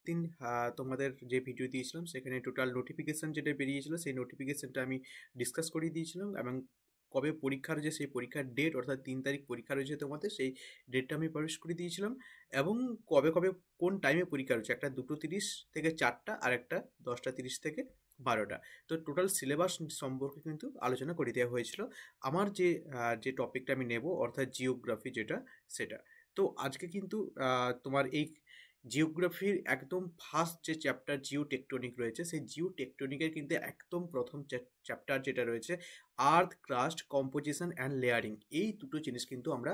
একদিন তোমাদের যে ভিডিও দিয়েছিলাম সেখানে টোটাল নোটিফিকেশান যেটা বেরিয়েছিল সেই নোটিফিকেশানটা আমি ডিসকাস করিয়ে দিয়েছিলাম এবং কবে পরীক্ষা রয়েছে সেই পরীক্ষার ডেট অর্থাৎ 3 তারিখ পরীক্ষা রয়েছে তোমাদের সেই ডেটটা আমি পাবলিশ করে দিয়েছিলাম এবং কবে কবে কোন টাইমে পরীক্ষা রয়েছে একটা 2:30 থেকে 4টা আর একটা 10টা 30 থেকে 12টা। তো টোটাল সিলেবাস সম্পর্কে কিন্তু আলোচনা করে দেওয়া হয়েছিল। আমার যে টপিকটা আমি নেব অর্থাৎ জিওগ্রাফি যেটা সেটা। তো আজকে কিন্তু তোমার এই জিওগ্রাফির একদম ফার্স্ট যে চ্যাপ্টার জিও টেকটনিক রয়েছে সেই জিও টেকটনিকের কিন্তু একদম প্রথম চ্যাপ্টার যেটা রয়েছে আর্থ ক্রাস্ট কম্পোজিশন অ্যান্ড লেয়ারিং, এই দুটো জিনিস কিন্তু আমরা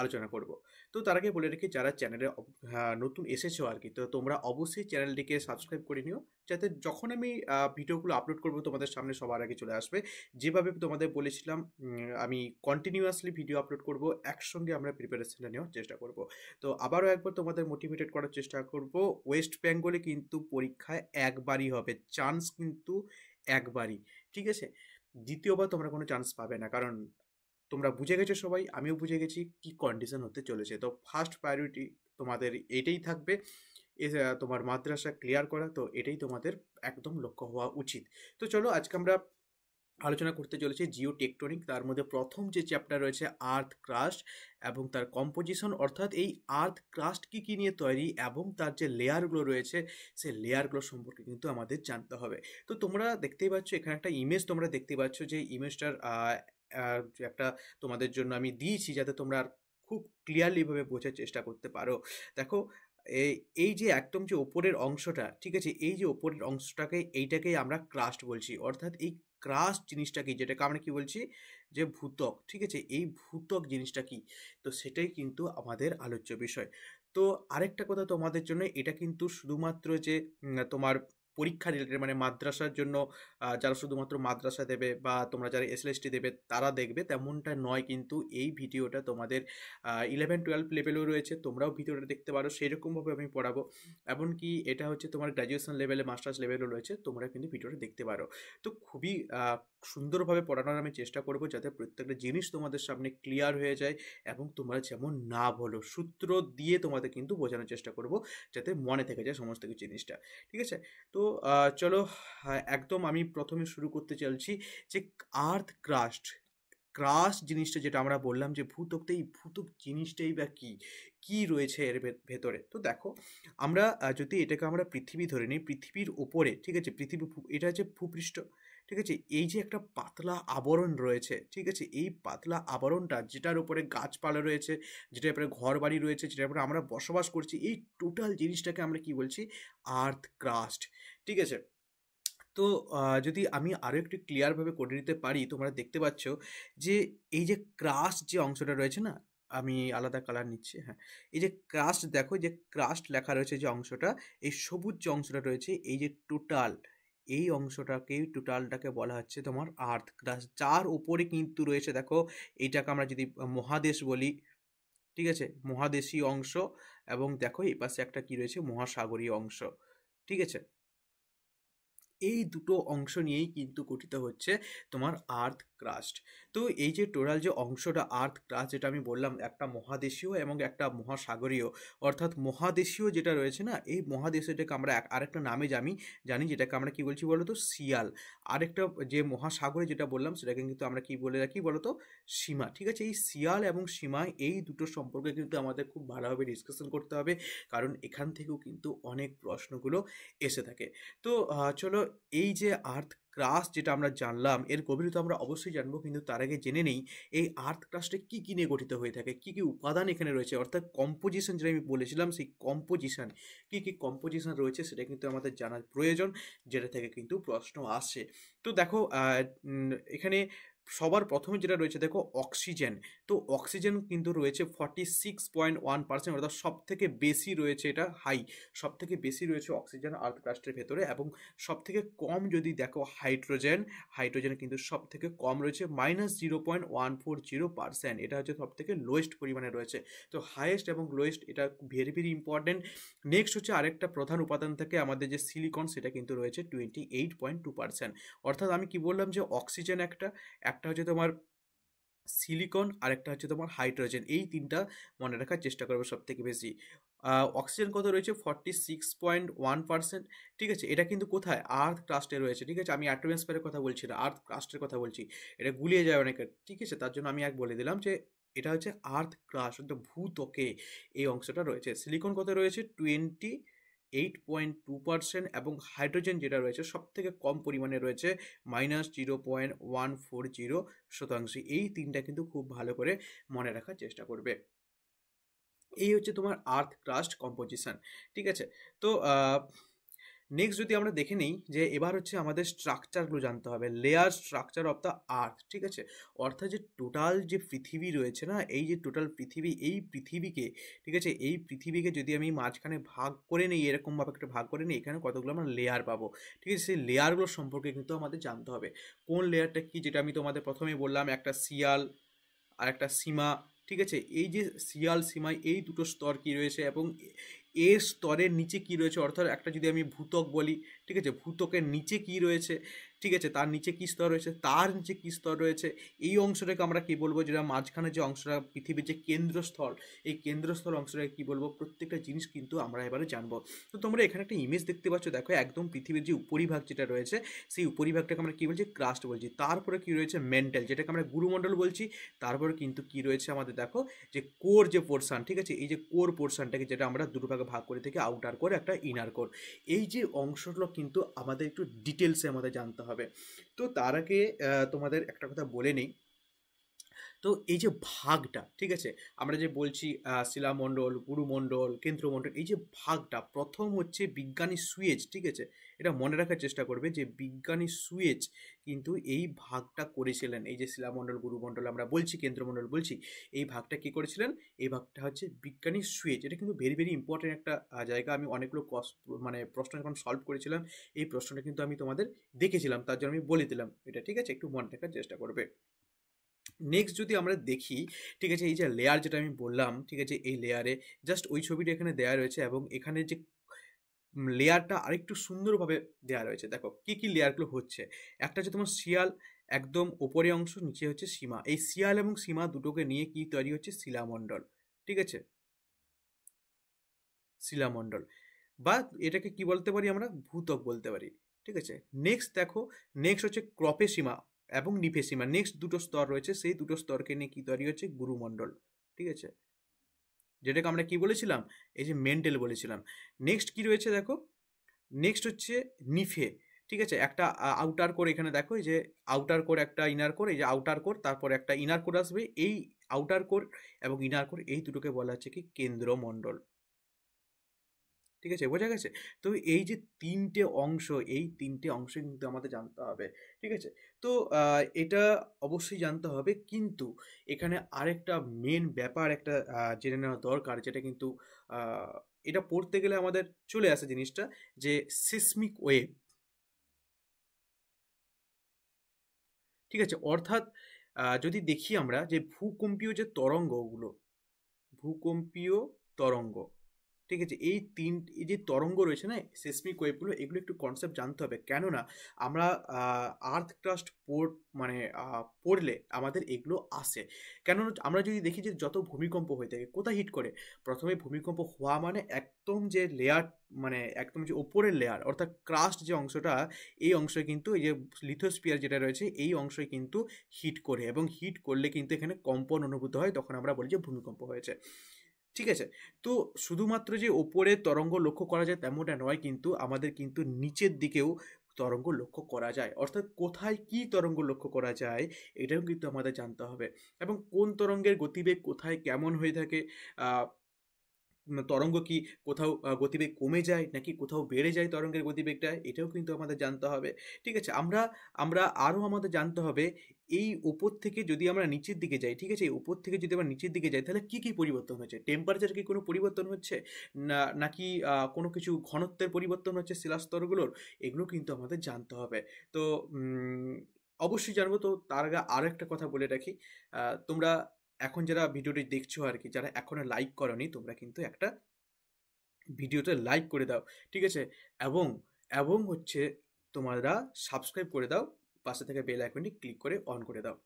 আলোচনা করব। তো তার আগে বলে রেখে যারা চ্যানেলে নতুন এসেছো আর কি, তো তোমরা অবশ্যই চ্যানেলটিকে সাবস্ক্রাইব করে নিও যাতে যখন আমি ভিডিওগুলো আপলোড করব তোমাদের সামনে সবার আগে চলে আসবে। যেভাবে তোমাদের বলেছিলাম আমি কন্টিনিউয়াসলি ভিডিও আপলোড করব, একসঙ্গে আমরা প্রিপারেশনটা নেওয়ার চেষ্টা করব। তো আবারও একবার তোমাদের মোটিভেটেড করার চেষ্টা করব, ওয়েস্ট বেঙ্গলে কিন্তু পরীক্ষায় একবারই হবে, চান্স কিন্তু একবারই, ঠিক আছে? দ্বিতীয়বার তোমরা কোনো চান্স পাবে না, কারণ তোমরা বুঝে গেছো সবাই, আমিও বুঝে গেছি কি কন্ডিশন হতে চলেছে। তো ফার্স্ট প্রায়োরিটি তোমাদের এটাই থাকবে, তোমার মাদ্রাসা ক্লিয়ার করা, তো এটাই তোমাদের একদম লক্ষ্য হওয়া উচিত। তো চলো আজকে আমরা আলোচনা করতে চলেছি জিও টেকটনিক। তার মধ্যে প্রথম যে চ্যাপ্টার রয়েছে আর্থ ক্রাস্ট এবং তার কম্পোজিশন, অর্থাৎ এই আর্থ ক্রাস্ট কী কী নিয়ে তৈরি এবং তার যে লেয়ারগুলো রয়েছে সেই লেয়ারগুলো সম্পর্কে কিন্তু আমাদের জানতে হবে। তো তোমরা দেখতেই পাচ্ছ এখানে একটা ইমেজ তোমরা দেখতে পাচ্ছ, যে ইমেজটার যে একটা তোমাদের জন্য আমি দিয়েছি যাতে তোমরা খুব ক্লিয়ারলিভাবে বোঝার চেষ্টা করতে পারো। দেখো এই যে একদম যে ওপরের অংশটা, ঠিক আছে, এই যে ওপরের অংশটাকে এইটাকেই আমরা ক্রাস্ট বলছি, অর্থাৎ এই ক্রাস্ট জিনিসটা কি, যেটাকে আমরা কি বলছি যে ভূত্বক, ঠিক আছে, এই ভূত্বক জিনিসটা কি, তো সেটাই কিন্তু আমাদের আলোচ্য বিষয়। তো আরেকটা কথা তোমাদের জন্য, এটা কিন্তু শুধুমাত্র যে তোমার পরীক্ষা রিলেটেড, মানে মাদ্রাসার জন্য যারা শুধুমাত্র মাদ্রাসা দেবে বা তোমরা যারা এসএলএসটি দেবে তারা দেখবে তেমনটা নয়, কিন্তু এই ভিডিওটা তোমাদের 11-12 লেভেলেও রয়েছে, তোমরাও ভিডিওটা দেখতে পারো, সেরকমভাবে আমি পড়াবো। এমনকি এটা হচ্ছে তোমার গ্র্যাজুয়েশন লেভেলে মাস্টার্স লেভেলও রয়েছে, তোমরা কিন্তু ভিডিওটা দেখতে পারো। তো খুবই সুন্দরভাবে পড়ানোর আমি চেষ্টা করব যাতে প্রত্যেকটা জিনিস তোমাদের সামনে ক্লিয়ার হয়ে যায় এবং তোমরা যেমন না বলো, সূত্র দিয়ে তোমাদের কিন্তু বোঝানোর চেষ্টা করব যাতে মনে থেকে যায় সমস্ত কিছু জিনিসটা, ঠিক আছে? তো চলো একদম আমি প্রথমে শুরু করতে চলছি যে আর্থ ক্রাস্ট। ক্রাস্ট জিনিসটা যেটা আমরা বললাম যে ভূত্বক, তো এই ভূত্বক জিনিসটাই বা কি কি রয়েছে এর ভেতরে। তো দেখো আমরা যদি এটাকে আমরা পৃথিবী ধরে নিই, পৃথিবীর ওপরে, ঠিক আছে, এটা হচ্ছে ভূপৃষ্ঠ, ঠিক আছে, এই যে একটা পাতলা আবরণ রয়েছে, ঠিক আছে, এই পাতলা আবরণটা যেটার উপরে গাছপালা রয়েছে, যেটার উপরে ঘর বাড়ি রয়েছে, যেটার উপরে আমরা বসবাস করছি, এই টোটাল জিনিসটাকে আমরা কি বলছি, আর্থ ক্রাস্ট, ঠিক আছে। তো যদি আমি আরও একটু ক্লিয়ারভাবে করে দিতে পারি, তোমরা দেখতে পাচ্ছ যে এই যে ক্রাস্ট যে অংশটা রয়েছে না, আমি আলাদা কালার নিচ্ছি, হ্যাঁ, এই যে ক্রাস্ট, দেখো যে ক্রাস্ট লেখা রয়েছে যে অংশটা, এই সবুজ যে অংশটা রয়েছে, এই যে টোটাল, এই অংশটাকেই টোটালটাকে বলা হচ্ছে তোমার আর্থ ক্রাস্ট, যার উপরে কিন্তু রয়েছে, দেখো এইটাকে আমরা যদি মহাদেশ বলি, ঠিক আছে, মহাদেশীয় অংশ, এবং দেখো এই পাশে একটা কি রয়েছে, মহাসাগরীয় অংশ, ঠিক আছে। এই দুটো অংশ নিয়েই কিন্তু গঠিত হচ্ছে তোমার আর্থ ক্রাস্ট। তো এই যে টোটাল যে অংশটা আর্থ ক্রাস্ট, যেটা আমি বললাম একটা মহাদেশীয় এবং একটা মহাসাগরীয়, অর্থাৎ মহাদেশীয় যেটা রয়েছে না, এই মহাদেশীয়টাকে আমরা আরেকটা নামে জানি যেটাকে আমরা কি বলছি বলতো, শিয়াল। আরেকটা যে মহাসাগরে যেটা বললাম সেটাকে কিন্তু আমরা কি বলে রাখি বলতো, সীমা, ঠিক আছে। এই শিয়াল এবং সীমা, এই দুটো সম্পর্কে কিন্তু আমাদের খুব ভালোভাবে ডিসকাশন করতে হবে, কারণ এখান থেকেও কিন্তু অনেক প্রশ্নগুলো এসে থাকে। তো চলো এই যে আর্থ ক্রাস্ট যেটা আমরা জানলাম, এর গভীরতা আমরা অবশ্যই জানবো, কিন্তু তার আগে জেনে নেই এই আর্থ ক্রাস্টে কী কী নিয়ে গঠিত হয়ে থাকে, কী কী উপাদান এখানে রয়েছে, অর্থাৎ কম্পোজিশন যেটা আমি বলেছিলাম, সেই কম্পোজিশন কী কী কম্পোজিশন রয়েছে সেটা কিন্তু আমাদের জানার প্রয়োজন, যেটা থেকে কিন্তু প্রশ্ন আসে। তো দেখো এখানে সবার প্রথমে যেটা রয়েছে দেখো অক্সিজেন। তো অক্সিজেন কিন্তু রয়েছে 46.1%, অর্থাৎ সব থেকে বেশি রয়েছে, এটা হাই, সব থেকে বেশি রয়েছে অক্সিজেন আর্থ ক্রাস্টের ভেতরে, এবং সব থেকে কম যদি দেখো হাইড্রোজেন, হাইড্রোজেন কিন্তু সব থেকে কম রয়েছে -0.140%, এটা হচ্ছে সব থেকে লোয়েস্ট পরিমাণে রয়েছে। তো হাইয়েস্ট এবং লোয়েস্ট এটা ভেরি ভেরি ইম্পর্টেন্ট। নেক্সট হচ্ছে আরেকটা প্রধান উপাদান থেকে আমাদের যে সিলিকন, সেটা কিন্তু রয়েছে 28.2%। অর্থাৎ আমি কি বললাম যে অক্সিজেন একটা হচ্ছে তোমার সিলিকন, আর একটা হচ্ছে তোমার হাইড্রোজেন, এই তিনটা মনে রাখার চেষ্টা করবে সব থেকে বেশি। অক্সিজেন কত রয়েছে 46.1%। ঠিক আছে, এটা কিন্তু কোথায় আর্থ ক্রাস্টে রয়েছে। ঠিক আছে, আমি অ্যাটমসফিয়ারের কথা বলছি না, আর্থ ক্রাস্টের কথা বলছি। এটা গুলিয়ে যায় অনেকের। ঠিক আছে, তার জন্য আমি বলে দিলাম যে এটা হচ্ছে আর্থ ক্রাস্ট, অর্থাৎ ভূত্বকে এই অংশটা রয়েছে। সিলিকন কত রয়েছে 28.2%, এবং হাইড্রোজেন যেটা রয়েছে সব থেকে কম পরিমাণে রয়েছে -0.140%। এই তিনটা কিন্তু খুব ভালো করে মনে রাখার চেষ্টা করবে। এই হচ্ছে তোমার আর্থ ক্রাস্ট কম্পোজিশন। ঠিক আছে, তো নেক্সট যদি আমরা দেখে নিই যে এবার হচ্ছে আমাদের স্ট্রাকচারগুলো জানতে হবে, layer structure of the earth. ঠিক আছে, অর্থাৎ যে টোটাল যে পৃথিবী রয়েছে না, এই যে টোটাল পৃথিবী, এই পৃথিবীকে, ঠিক আছে, এই পৃথিবীকে যদি আমি মাঝখানে ভাগ করে নিই, এরকমভাবে একটা ভাগ করে নিই, এখানে কতগুলো আমরা লেয়ার পাবো। ঠিক আছে, সেই লেয়ারগুলো সম্পর্কে কিন্তু আমাদের জানতে হবে। কোন লেয়ারটা কি, যেটা আমি তোমাদের প্রথমেই বললাম, একটা শিয়াল আর একটা সীমা। ঠিক আছে, এই যে শিয়াল সীমায় এই দুটো স্তর কি রয়েছে, এবং এর স্তরের নিচে কি রয়েছে, অর্থাৎ একটা যদি আমি ভূত্বক বলি, ঠিক আছে, ভূত্বকের নিচে কি রয়েছে, ঠিক আছে, তার নিচে কি স্তর রয়েছে, তার নিচে কি স্তর রয়েছে, এই অংশটাকে আমরা কি বলবো, যেটা মাঝখানে যে অংশটা পৃথিবীর যে কেন্দ্রস্থল, এই কেন্দ্রস্থল অংশটাকে কি বলবো, প্রত্যেকটা জিনিস কিন্তু আমরা এবারে জানবো। তো তোমরা এখানে একটা ইমেজ দেখতে পাচ্ছ, দেখো একদম পৃথিবীর যে উপরিভাগ যেটা রয়েছে, সেই উপরিভাগটাকে আমরা কি বলছি, ক্রাস্ট বলছি। তারপরে কি রয়েছে, মেন্টাল, যেটাকে আমরা গুরুমণ্ডল বলছি। তারপরে কিন্তু কি রয়েছে আমাদের, দেখো যে কোর যে পোর্শন, ঠিক আছে, এই যে কোর পোর্শনটাকে যেটা আমরা দুটো ভাগে ভাগ করে থেকে আউটার কোর একটা ইনার কোর, এই যে অংশগুলো কিন্তু আমাদের একটু ডিটেলসে আমাদের জানতে হবে। তো তার আগে তোমাদের একটা কথা বলে নিই। তো এই যে ভাগটা, ঠিক আছে, আমরা যে বলছি শিলামণ্ডল, গুরুমণ্ডল, কেন্দ্রমণ্ডল, এই যে ভাগটা প্রথম হচ্ছে বিজ্ঞানী সুয়েজ। ঠিক আছে, এটা মনে রাখার চেষ্টা করবে যে বিজ্ঞানী সুয়েজ কিন্তু এই ভাগটা করেছিলেন। এই যে শিলামণ্ডল, গুরুমণ্ডল আমরা বলছি, কেন্দ্রমণ্ডল বলছি, এই ভাগটা কি করেছিলেন, এই ভাগটা হচ্ছে বিজ্ঞানী সুয়েজ। এটা কিন্তু ভেরি ভেরি ইম্পর্টেন্ট একটা জায়গা। আমি অনেকগুলো মানে প্রশ্ন যখন সলভ করেছিলাম, এই প্রশ্নটা কিন্তু আমি তোমাদের দেখেছিলাম, তার জন্য আমি বলে দিলাম এটা। ঠিক আছে, একটু মনে রাখার চেষ্টা করবে। নেক্সট যদি আমরা দেখি, ঠিক আছে, এই যে লেয়ার যেটা আমি বললাম, ঠিক আছে, এই লেয়ারে জাস্ট ওই ছবিটা এখানে দেওয়া রয়েছে, এবং এখানে যে লেয়ারটা আরেকটু সুন্দরভাবে দেওয়া রয়েছে। দেখো কি কি লেয়ারগুলো হচ্ছে। একটা হচ্ছে তোমার শিয়াল, একদম ওপরে অংশ, নিচে হচ্ছে সীমা। এই শিয়াল এবং সীমা দুটোকে নিয়ে কি তৈরি হচ্ছে, শিলামণ্ডল। ঠিক আছে, শিলামণ্ডল, বা এটাকে কি বলতে পারি আমরা, ভূত্বক বলতে পারি। ঠিক আছে, নেক্সট দেখো, নেক্সট হচ্ছে ক্রপে সীমা এবং নিফে সীমা। নেক্সট দুটো স্তর রয়েছে, সেই দুটো স্তরকে নিয়ে কি তৈরি হচ্ছে, গুরুমণ্ডল। ঠিক আছে, যেটাকে আমরা কি বলেছিলাম, এই যে মেন্টেল বলেছিলাম। নেক্সট কি রয়েছে দেখো, নেক্সট হচ্ছে নিফে। ঠিক আছে, একটা আউটার কোর, এখানে দেখো এই যে আউটার কোর, একটা ইনার কোর, এই যে আউটার কোর, তারপর একটা ইনার কোর আসবে। এই আউটার কোর এবং ইনার কোর, এই দুটোকে বলা হচ্ছে কি, কেন্দ্রমণ্ডল। ঠিক আছে, বোঝা গেছে। তো এই যে তিনটে অংশ, এই তিনটে অংশ কিন্তু আমাদের জানতে হবে। ঠিক আছে, তো এটা অবশ্যই জানতে হবে, কিন্তু এখানে আরেকটা মেন ব্যাপার একটা জেনে নেওয়া দরকার, যেটা কিন্তু আহ, এটা পড়তে গেলে আমাদের চলে আসে জিনিসটা, যে সিসমিক ওয়েভ। ঠিক আছে, অর্থাৎ যদি দেখি আমরা যে ভূকম্পীয় যে তরঙ্গগুলো, ভূকম্পীয় তরঙ্গ, ঠিক আছে, এই যে তরঙ্গ রয়েছে না, সেসমিক ওয়েভগুলো, এগুলো একটু কনসেপ্ট জানতে হবে। কেননা আমরা আর্থ ক্রাস্ট মানে পড়লে আমাদের এগুলো আসে। কেননা আমরা যদি দেখি যে যত ভূমিকম্প হয়ে থাকে, কোথায় হিট করে, প্রথমে ভূমিকম্প হওয়া মানে একদম যে লেয়ার, মানে একদম যে ওপরের লেয়ার, অর্থাৎ ক্রাস্ট যে অংশটা, এই অংশে কিন্তু এই যে লিথোস্ফিয়ার যেটা রয়েছে, এই অংশে কিন্তু হিট করে, এবং হিট করলে কিন্তু এখানে কম্পন অনুভূত হয়, তখন আমরা বলি যে ভূমিকম্প হয়েছে। ঠিক আছে, তো শুধুমাত্র যে ওপরে তরঙ্গ লক্ষ্য করা যায় তেমনটা নয়, কিন্তু আমাদের কিন্তু নিচের দিকেও তরঙ্গ লক্ষ্য করা যায়। অর্থাৎ কোথায় কি তরঙ্গ লক্ষ্য করা যায়, এটাও কিন্তু আমাদের জানতে হবে, এবং কোন তরঙ্গের গতিবেগ কোথায় কেমন হয়ে থাকে, তরঙ্গ কি কোথাও গতিবেগ কমে যায় নাকি কোথাও বেড়ে যায় তরঙ্গের গতিবেগটা, এটাও কিন্তু আমাদের জানতে হবে। ঠিক আছে, আমরা আমরা আরও আমাদের জানতে হবে, এই উপর থেকে যদি আমরা নিচের দিকে যাই, ঠিক আছে, এই উপর থেকে যদি আমরা নিচের দিকে যাই, তাহলে কি কি পরিবর্তন হচ্ছে, টেম্পারেচার কি কোনো পরিবর্তন হচ্ছে, না নাকি কোনো কিছু ঘনত্বের পরিবর্তন হচ্ছে শিলাস্তরগুলোর, এগুলো কিন্তু আমাদের জানতে হবে। তো অবশ্যই জানবো। তো তার আগে আরও একটা কথা বলে রাখি, তোমরা এখন যারা ভিডিওটি দেখছো আর কি, যারা এখনো লাইক করনি, তোমরা কিন্তু একটা ভিডিওতে লাইক করে দাও। ঠিক আছে, এবং এবং হচ্ছে তোমরা সাবস্ক্রাইব করে দাও, পাশে থেকে বেল আইকনটি ক্লিক করে অন করে দাও।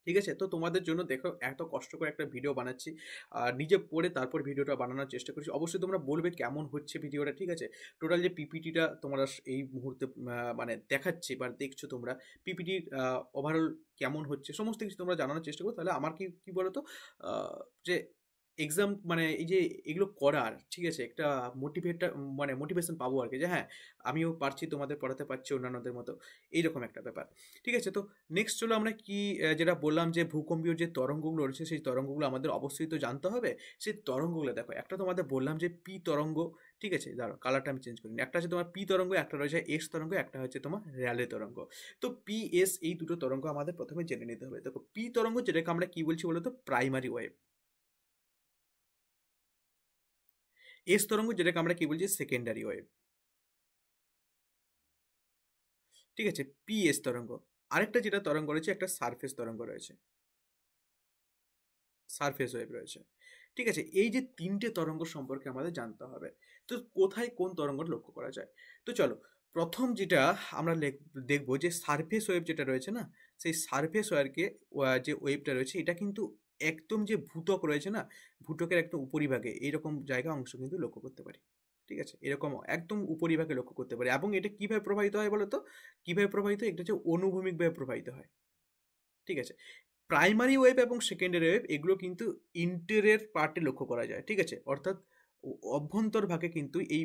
ঠিক আছে? তো তোমাদের জন্য দেখো এত কষ্ট করে একটা ভিডিও বানাচ্ছি। নিজে পড়ে তারপর ভিডিওটা বানানোর চেষ্টা করছি। অবশ্যই তোমরা বলবে কেমন হচ্ছে ভিডিওটা, ঠিক আছে? টোটাল যে পিপিটিটা তোমরা এই মুহূর্তে মানে দেখাচ্ছি বা দেখছো তোমরা, পিপিটির ওভারঅল কেমন হচ্ছে সমস্ত কিছু তোমরা জানানোর চেষ্টা করো। তাহলে আমার কি বলো তো, আ যে এক্সাম মানে এই যে এগুলো করার, ঠিক আছে? একটা মানে মোটিভেশন পাবো আরকি যে হ্যাঁ, আমিও পারছি, তোমাদের পড়াতে পারছি অন্যান্যদের মতো। এইরকম একটা ব্যাপার। ঠিক আছে? তো নেক্সট চলো আমরা কি যেটা বললাম যে ভূকম্পীয় যে তরঙ্গগুলো রয়েছে সেই তরঙ্গগুলো আমাদের অবশ্যই তো জানতে হবে। সেই তরঙ্গগুলো দেখো, একটা তোমাদের বললাম যে পি তরঙ্গ, ঠিক আছে? দাঁড়াও কালারটা আমি চেঞ্জ করি নি। একটা হচ্ছে তোমার পি তরঙ্গ, একটা রয়েছে এস তরঙ্গ, একটা হচ্ছে তোমার র্যালে তরঙ্গ। তো পি, এস এই দুটো তরঙ্গ আমাদের প্রথমে জেনে নিতে হবে। দেখো পি তরঙ্গ যেটাকে আমরা কি বলছি বলতো, প্রাইমারি ওয়েভ। এস তরঙ্গ যেটাকে আমরা কি বলছি, সেকেন্ডারি ওয়েভ। ঠিক আছে? পি এস তরঙ্গ। আরেকটা যেটা তরঙ্গ রয়েছে, একটা সারফেস তরঙ্গ রয়েছে, সারফেস ওয়েভ রয়েছে। ঠিক আছে? এই যে তিনটে তরঙ্গ সম্পর্কে আমাদের জানতে হবে। তো কোথায় কোন তরঙ্গ লক্ষ্য করা যায়? তো চলো, প্রথম যেটা আমরা দেখবো যে সারফেস ওয়েভ যেটা রয়েছে না, সেই সারফেস ওয়েভকে যে ওয়েভটা রয়েছে এটা কিন্তু একদম যে ভূত্বক রয়েছে না, ভূত্বকের একদম উপরিভাগে এইরকম জায়গা অংশ কিন্তু লক্ষ্য করতে পারি। ঠিক আছে? এরকম একদম উপরিভাগে লক্ষ্য করতে পারি। এবং এটা কিভাবে প্রবাহিত হয় বলো তো? কিভাবে প্রবাহিত হয়? এটা হচ্ছে অনুভূমিকভাবে প্রবাহিত হয়। ঠিক আছে? প্রাইমারি ওয়েভ এবং সেকেন্ডারি ওয়েভ এগুলো কিন্তু ইন্টেরিয়র পার্টে লক্ষ্য করা যায়। ঠিক আছে? অর্থাৎ অভ্যন্তরভাগে কিন্তু এই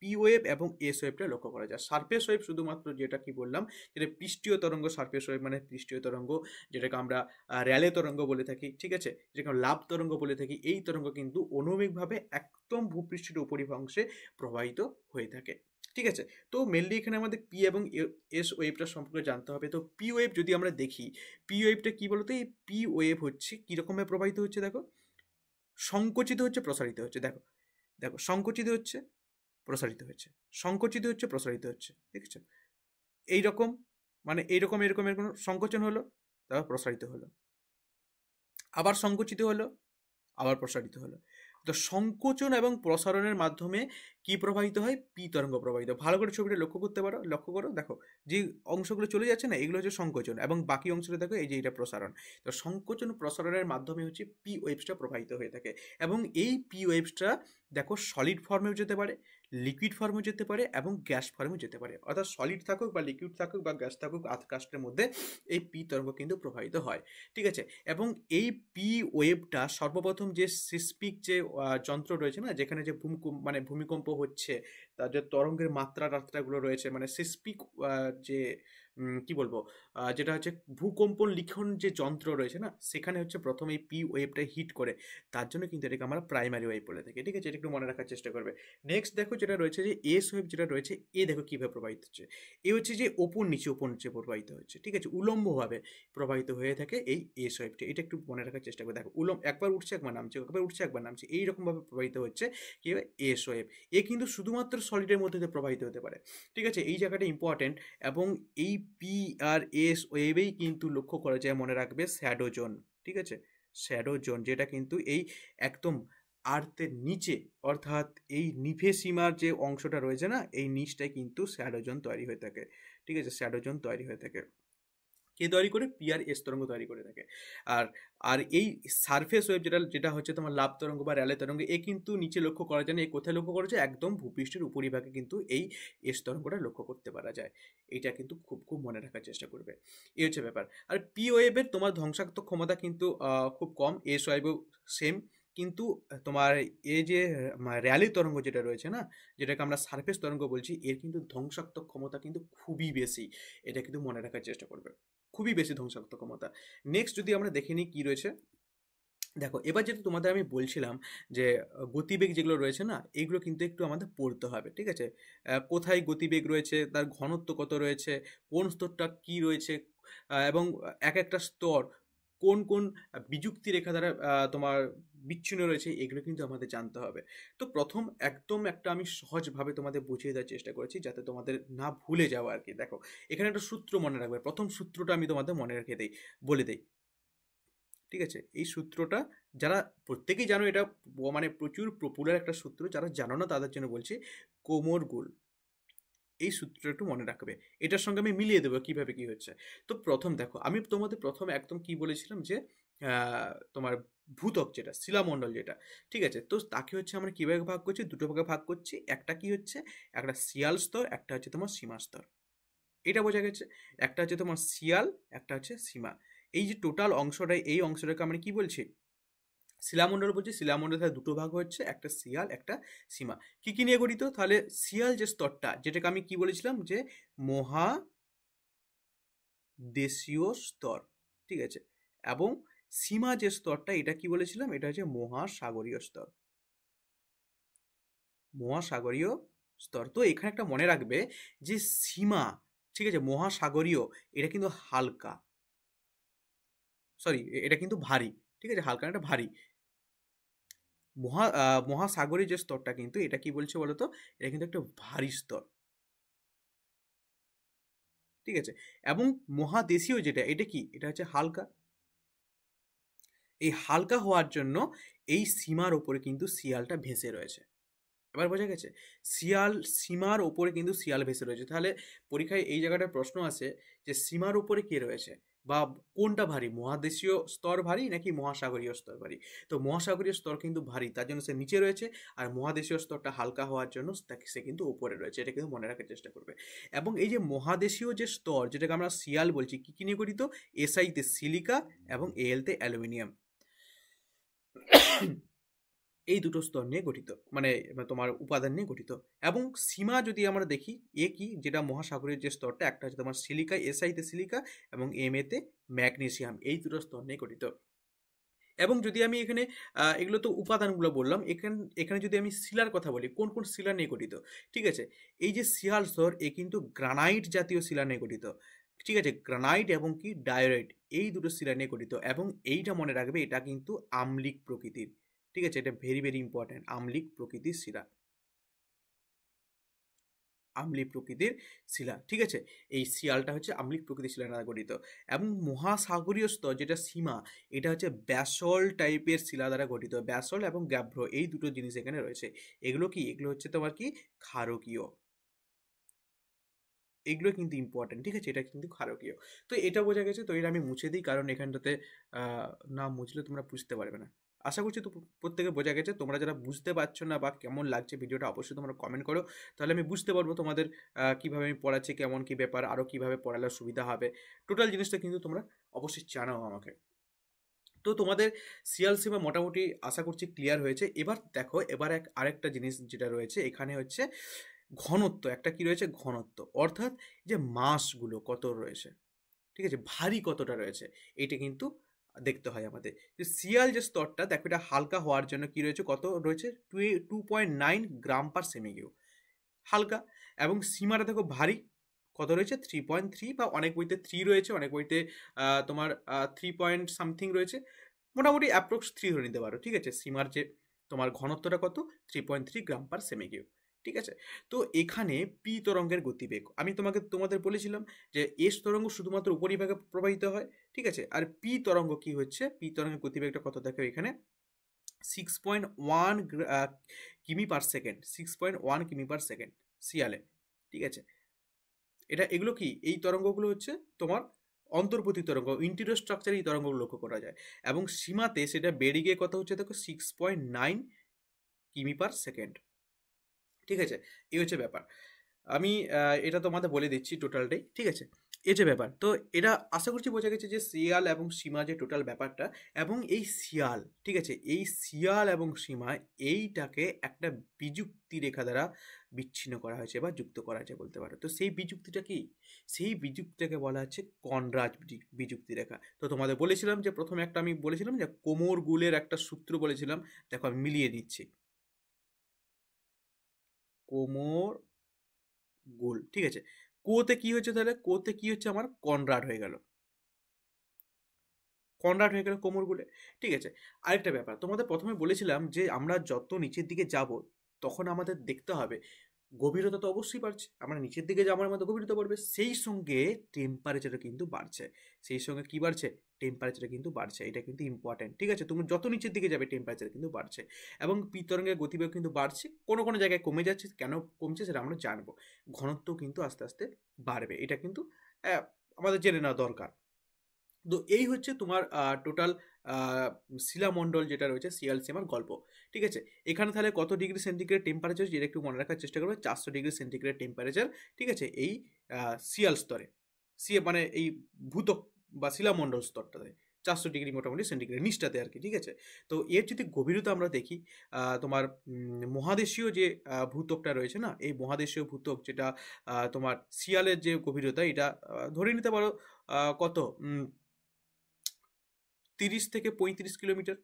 পি ওয়েভ এবং এস ওয়েভটা লক্ষ্য করা যায়। সারফেস ওয়েভ শুধুমাত্র যেটা কি বললাম, যেটা পৃষ্ঠীয় তরঙ্গ, সারফেস ওয়েভ মানে পৃষ্ঠীয় তরঙ্গ, যেটাকে আমরা র্যালে তরঙ্গ বলে থাকি। ঠিক আছে? যেটাকে আমরা লাভ তরঙ্গ বলে থাকি। এই তরঙ্গ কিন্তু অনুভূমিকভাবে একদম ভূপৃষ্ঠের উপরিভাগে প্রবাহিত হয়ে থাকে। ঠিক আছে? তো মেনলি এখানে আমাদের পি এবং এস ওয়েভটা সম্পর্কে জানতে হবে। তো পি ওয়েভ যদি আমরা দেখি, পি ওয়েভটা কি বলতো? এই পি ওয়েভ হচ্ছে কিরকমভাবে প্রবাহিত হচ্ছে দেখো, সংকুচিত হচ্ছে, প্রসারিত হচ্ছে। দেখো দেখো, সংকুচিত হচ্ছে, প্রসারিত হচ্ছে, সংকুচিত হচ্ছে, প্রসারিত হচ্ছে। দেখেছো? এইরকম, মানে এইরকম এরকম এরকম সংকোচন হলো, তারপর প্রসারিত হলো, আবার সংকুচিত হলো, আবার প্রসারিত হলো। তো সংকোচন এবং প্রসারণের মাধ্যমে কি প্রবাহিত হয়? পি তরঙ্গ প্রবাহিত। ভালো করে ছবিটা লক্ষ্য করতে পারো, লক্ষ্য করো, দেখো যে অংশগুলো চলে যাচ্ছে না, এগুলো হচ্ছে সংকোচন, এবং বাকি অংশটা দেখো এই যে এটা প্রসারণ। তো সংকোচন প্রসারণের মাধ্যমে হচ্ছে পি ওয়েভসটা প্রবাহিত হয়ে থাকে। এবং এই পি ওয়েভসটা দেখো সলিড ফর্মেও যেতে পারে, লিকুইড ফর্মেও যেতে পারে, এবং গ্যাস ফর্মেও যেতে পারে। অর্থাৎ সলিড থাকুক বা লিকুইড থাকুক বা গ্যাস থাকুক, আধকাষ্টের মধ্যে এই পি তরঙ্গ কিন্তু প্রবাহিত হয়। ঠিক আছে? এবং এই পি ওয়েভটা সর্বপ্রথম যে সিসমিক যে যন্ত্র রয়েছে না, যেখানে যে মানে ভূমিকম্প হচ্ছে, তার যে তরঙ্গের মাত্রাগুলো রয়েছে, মানে সিসমিক যে কি বলবো, যেটা হচ্ছে ভূকম্পন লিখন যে যন্ত্র রয়েছে না, সেখানে হচ্ছে প্রথম এই পি ওয়েভটা হিট করে। তার জন্য কিন্তু এটাকে আমরা প্রাইমারি ওয়েভ বলে থাকি। ঠিক আছে? এটা একটু মনে রাখার চেষ্টা করবে। নেক্সট দেখো যেটা রয়েছে যে এস ওয়েভ যেটা রয়েছে, এ দেখো কিভাবে প্রবাহিত হচ্ছে। এ হচ্ছে যে ওপর নিচে প্রবাহিত হচ্ছে। ঠিক আছে? উলম্বভাবে প্রবাহিত হয়ে থাকে এই এস ওয়েভটি। এটা একটু মনে রাখার চেষ্টা করে দেখো, একবার উঠছে একবার নামছে, একবার উঠছে একবার নামছে, এইরকমভাবে প্রবাহিত হচ্ছে কি হবে, এস ওয়েভ। এ কিন্তু শুধুমাত্র সলিডের মধ্যে দিয়ে প্রবাহিত হতে পারে। ঠিক আছে? এই জায়গাটা ইম্পর্টেন্ট। এবং এই পি আর এস ওয়েভেই কিন্তু লক্ষ্য করা যায়, মনে রাখবে, শ্যাডো জোন। ঠিক আছে? শ্যাডো জোন যেটা কিন্তু এই একদম আর্থের নিচে, অর্থাৎ এই নিভে সীমার যে অংশটা রয়েছে না, এই নিচটাই কিন্তু শ্যাডো জোন তৈরি হয়ে থাকে। ঠিক আছে? শ্যাডো জোন তৈরি হয়ে থাকে। কে তৈরি করে? পি আর এস তরঙ্গ তৈরি করে থাকে। আর আর এই সারফেস ওয়েভ যেটা যেটা হচ্ছে তোমার লাভ তরঙ্গ বা র্যালে তরঙ্গ, এ কিন্তু নিচে লক্ষ্য করা যায় না। এ কোথায় লক্ষ্য করা যায়? একদম ভূপৃষ্ঠের উপরিভাগে কিন্তু এই এস তরঙ্গটা লক্ষ্য করতে পারা যায়। এইটা কিন্তু খুব খুব মনে রাখার চেষ্টা করবে। এই হচ্ছে ব্যাপার। আর পি ওয়েভের তোমার ধ্বংসাত্মক ক্ষমতা কিন্তু খুব কম। S ওয়েভও same. কিন্তু তোমার এই যে র্যালি তরঙ্গ যেটা রয়েছে না, যেটাকে আমরা সারফেস তরঙ্গ বলছি, এর কিন্তু ধ্বংসাত্মক ক্ষমতা কিন্তু খুবই বেশি। এটা কিন্তু মনে রাখার চেষ্টা করবে। খুবই বেশি ধ্বংসাত্মক ক্ষমতা। নেক্সট যদি আমরা দেখে নিই কি রয়েছে, দেখো এবার যেটা তোমাদের আমি বলছিলাম যে গতিবেগ যেগুলো রয়েছে না, এগুলো কিন্তু একটু আমাদের পড়তে হবে। ঠিক আছে? কোথায় গতিবেগ রয়েছে, তার ঘনত্ব কত রয়েছে, কোন স্তরটা কি রয়েছে, এবং এক একটা স্তর কোন কোন বিযুক্তি রেখা দ্বারা তোমার বিচ্ছিন্ন রয়েছে, এগুলো কিন্তু আমাদের জানতে হবে। তো প্রথম একদম একটা আমি সহজভাবে তোমাদের বুঝিয়ে দেওয়ার চেষ্টা করেছি, যাতে তোমাদের না ভুলে যাওয়া আর কি। দেখো এখানে একটা সূত্র মনে রাখবে। প্রথম সূত্রটা আমি তোমাদের মনে রেখে দিই, বলে দিই। ঠিক আছে? এই সূত্রটা যারা প্রত্যেকেই জানো, এটা মানে প্রচুর পপুলার একটা সূত্র। যারা জানো না তাদের জন্য বলছি, কোমর গুল। এই সূত্রটা একটু মনে রাখবে, এটার সঙ্গে আমি মিলিয়ে দেবো কিভাবে কি হচ্ছে। তো প্রথম দেখো, আমি তোমাদের প্রথম একদম কি বলেছিলাম যে তোমার ভূত্বক যেটা, শিলামণ্ডল যেটা, ঠিক আছে, তো তাকে হচ্ছে আমরা কিভাবে ভাগ করছি, দুটো ভাগে ভাগ করছি। একটা কি হচ্ছে, একটা শিয়াল স্তর, একটা হচ্ছে তোমার সীমা স্তর, এটা বোঝা গেছে। একটা হচ্ছে তোমার শিয়াল, একটা হচ্ছে সীমা। এই যে টোটাল অংশটা, এই অংশটাকে আমরা কি বলছি, শিলামণ্ডল বলছি। শিলামণ্ডল তাহলে দুটো ভাগ হচ্ছে, একটা শিয়াল একটা সীমা। কি কি নিয়ে গঠিত, তাহলে শিয়াল যে স্তরটা, যেটাকে আমি কি বলেছিলাম যে মহাদেশীয় স্তর, ঠিক আছে, এবং সীমা যে স্তরটা, এটা কি বলেছিলাম, এটা হচ্ছে মহাসাগরীয় স্তর, মহাসাগরীয় স্তর। তো এখানে একটা মনে রাখবে যে সীমা, ঠিক আছে, মহাসাগরীয়, এটা কিন্তু হালকা, সরি, এটা কিন্তু ভারী, ঠিক আছে, হালকা না, এটা ভারী। মহাসাগরীয় যে স্তরটা কিন্তু, এটা কি বলছে বলতো, এটা কিন্তু একটা ভারী স্তর, ঠিক আছে। এবং মহাদেশীয় যেটা, এটা কি, এটা হচ্ছে হালকা। এই হালকা হওয়ার জন্য এই সীমার ওপরে কিন্তু শিয়ালটা ভেসে রয়েছে। এবার বোঝা গেছে, শিয়াল, সীমার ওপরে কিন্তু শিয়াল ভেসে রয়েছে। তাহলে পরীক্ষায় এই জায়গাটার প্রশ্ন আছে যে সীমার ওপরে কে রয়েছে, বা কোনটা ভারী, মহাদেশীয় স্তর ভারী নাকি মহাসাগরীয় স্তর ভারী। তো মহাসাগরীয় স্তর কিন্তু ভারী, তার জন্য সে নিচে রয়েছে। আর মহাদেশীয় স্তরটা হালকা হওয়ার জন্য সে কিন্তু উপরে রয়েছে, এটা কিন্তু মনে রাখার চেষ্টা করবে। এবং এই যে মহাদেশীয় যে স্তর, যেটাকে আমরা শিয়াল বলছি, কি কি নিয়ে গঠিত, এসআইতে সিলিকা এবং এলতে অ্যালুমিনিয়াম, এই দুটো স্তর নিয়ে গঠিত, মানে তোমার উপাদান নিয়ে গঠিত। এবং সীমা যদি আমরা দেখি, এ কি, যেটা মহাসাগরের যে স্তরটা, একটা হচ্ছে তোমার সিলিকা, এসআইতে সিলিকা এবং এতে ম্যাগনেসিয়াম, এই দুটো স্তর নিয়ে গঠিত। এবং যদি আমি এখানে এগুলো তো উপাদানগুলো বললাম, এখানে যদি আমি শিলার কথা বলি, কোন কোন শিলা নিয়ে গঠিত, ঠিক আছে, এই যে শিয়াল স্তর, এ কিন্তু গ্রানাইট জাতীয় শিলা নিয়ে গঠিত, ঠিক আছে, গ্রানাইট এবং কি ডায়োরাইট, এই দুটো শিলা নিয়ে গঠিত। এবং এইটা মনে রাখবে, এটা কিন্তু আম্লিক প্রকৃতির, ঠিক আছে, এটা ভেরি ভেরি ইম্পর্টেন্ট, আম্লিক প্রকৃতির শিলা, আম্লিক প্রকৃতির শিলা, ঠিক আছে। এই শিয়ালটা হচ্ছে আম্লিক প্রকৃতির শিলা দ্বারা গঠিত। এবং মহাসাগরীয় স্তর যেটা সীমা, এটা হচ্ছে ব্যাসল্ট টাইপের শিলা দ্বারা গঠিত। ব্যাসল্ট এবং গ্যাব্র, এই দুটো জিনিস এখানে রয়েছে। এগুলো কি, এগুলো হচ্ছে তোমার কি ক্ষারকীয়, এগুলো কিন্তু ইম্পর্টেন্ট, ঠিক আছে, এটা কিন্তু ক্ষারকীয়। তো এটা বোঝা গেছে। তো এটা আমি মুছে দিই, কারণ এখানটাতে না মুছলে তোমরা বুঝতে পারবে না। আশা করছি তো প্রত্যেকে বোঝা গেছে। তোমরা যারা বুঝতে পারছো না বা কেমন লাগছে ভিডিওটা, অবশ্যই তোমরা কমেন্ট করো, তাহলে আমি বুঝতে পারবো তোমাদের কীভাবে আমি পড়াচ্ছি, কেমন কী ব্যাপার, আরও কীভাবে পড়ালে সুবিধা হবে। টোটাল জিনিসটা কিন্তু তোমরা অবশ্যই জানাও আমাকে। তো তোমাদের সিয়াল সীমা মোটামুটি আশা করছি ক্লিয়ার হয়েছে। এবার দেখো, এবার আরেকটা জিনিস যেটা রয়েছে এখানে হচ্ছে ঘনত্ব। একটা কি রয়েছে, ঘনত্ব, অর্থাৎ যে মাসগুলো কত রয়েছে, ঠিক আছে, ভারী কতটা রয়েছে, এটা কিন্তু দেখতে হয় আমাদের। যে সিয়াল যে স্তরটা দেখো, এটা হালকা হওয়ার জন্য কি রয়েছে, কত রয়েছে, 2.9 গ্রাম পার সেমি কিউ, হালকা। এবং সীমাটা দেখো ভারী, কত রয়েছে, 3.3, বা অনেক বইতে 3 রয়েছে, অনেক বইতে তোমার 3 পয়েন্ট সামথিং রয়েছে, মোটামুটি অ্যাপ্রক্স 3 ধরে নিতে পারো, ঠিক আছে। সীমার যে তোমার ঘনত্বটা কত, 3.3 গ্রাম পার সেমি কিউ, ঠিক আছে। তো এখানে পি তরঙ্গের গতিবেগ, আমি তোমাদের বলেছিলাম যে এস তরঙ্গ শুধুমাত্র উপরিভাগে প্রবাহিত হয়, ঠিক আছে। আর পি তরঙ্গ কি হচ্ছে, পি তরঙ্গের গতিবেগটা কত দেখো এখানে, 6.1 কিমি পার সেকেন্ড, 6.1 কিমি পার সেকেন্ড সিয়ালে, ঠিক আছে। এগুলো কি, এই তরঙ্গগুলো হচ্ছে তোমার অন্তর্বর্তী তরঙ্গ, ইন্টিরিয়র স্ট্রাকচারে এই তরঙ্গগুলো লক্ষ্য করা যায়। এবং সীমাতে সেটা বেড়ে গিয়ে কত হচ্ছে দেখো, 6.9 কিমি পার সেকেন্ড, ঠিক আছে। এই হচ্ছে ব্যাপার। আমি এটা তোমাদের বলে দিচ্ছি টোটালটাই, ঠিক আছে। এই যে ব্যাপার, তো এটা আশা করছি বোঝা গেছে যে শিয়াল এবং সীমা যে টোটাল ব্যাপারটা। এবং এই শিয়াল, ঠিক আছে, এই শিয়াল এবং সীমা, এইটাকে একটা বিযুক্তি রেখা দ্বারা বিচ্ছিন্ন করা হয়েছে বা যুক্ত করা হয়েছে বলতে পারো। তো সেই বিযুক্তিটা কি, সেই বিযুক্তিটাকে বলা হচ্ছে কনরাড বিযুক্তি রেখা। তো তোমাদের বলেছিলাম যে প্রথমে একটা আমি বলেছিলাম যে কোমর গুলের একটা সূত্র বলেছিলাম, দেখো আমি মিলিয়ে দিচ্ছি, কোমর গোল, ঠিক আছে। কোতে কি হচ্ছে, তাহলে কোতে কি হচ্ছে, আমার কনরাড হয়ে গেল, কনরাড হয়ে গেল কোমর গোলে, ঠিক আছে। আরেকটা ব্যাপার তোমাদের প্রথমে বলেছিলাম যে আমরা যত নিচের দিকে যাব, তখন আমাদের দেখতে হবে গভীরতা তো অবশ্যই বাড়ছে, আমরা নিচের দিকে যাওয়ার মতো গভীরতা বাড়বে, সেই সঙ্গে টেম্পারেচারও কিন্তু বাড়ছে। সেই সঙ্গে কি বাড়ছে? টেম্পারেচার কিন্তু বাড়ছে। এটা কিন্তু ইম্পর্টেন্ট, ঠিক আছে? তুমি যত নিচের দিকে যাবে টেম্পারেচার কিন্তু বাড়ছে, এবং তরঙ্গের গতিবেগ কিন্তু বাড়ছে, কোনো কোনো জায়গায় কমে যাচ্ছে। কেন কমছে সেটা আমরা জানবো। ঘনত্ব কিন্তু আস্তে আস্তে বাড়বে, এটা কিন্তু আমাদের জেনে নেওয়া দরকার। তো এই হচ্ছে তোমার টোটাল শিলামণ্ডল যেটা রয়েছে, সিয়াল সীমার গল্প, ঠিক আছে? এখানে তাহলে কত ডিগ্রি সেন্টিগ্রেড টেম্পারেচার, যেটা একটু মনে রাখার চেষ্টা করবে, 400 ডিগ্রি সেন্টিগ্রেড টেম্পারেচার, ঠিক আছে? এই সিয়াল স্তরে, মানে এই ভূত্বক বা শিলামণ্ডল স্তরটাতে 400 ডিগ্রি মোটামুটি সেন্টিগ্রেড নিচটাতে আর কি, ঠিক আছে? তো এর যদি গভীরতা আমরা দেখি, তোমার মহাদেশীয় যে ভূত্বকটা রয়েছে না, এই মহাদেশীয় ভূত্বক যেটা তোমার সিয়ালের যে গভীরতা, এটা ধরে নিতে পারো কত 30 থেকে 35 কিলোমিটার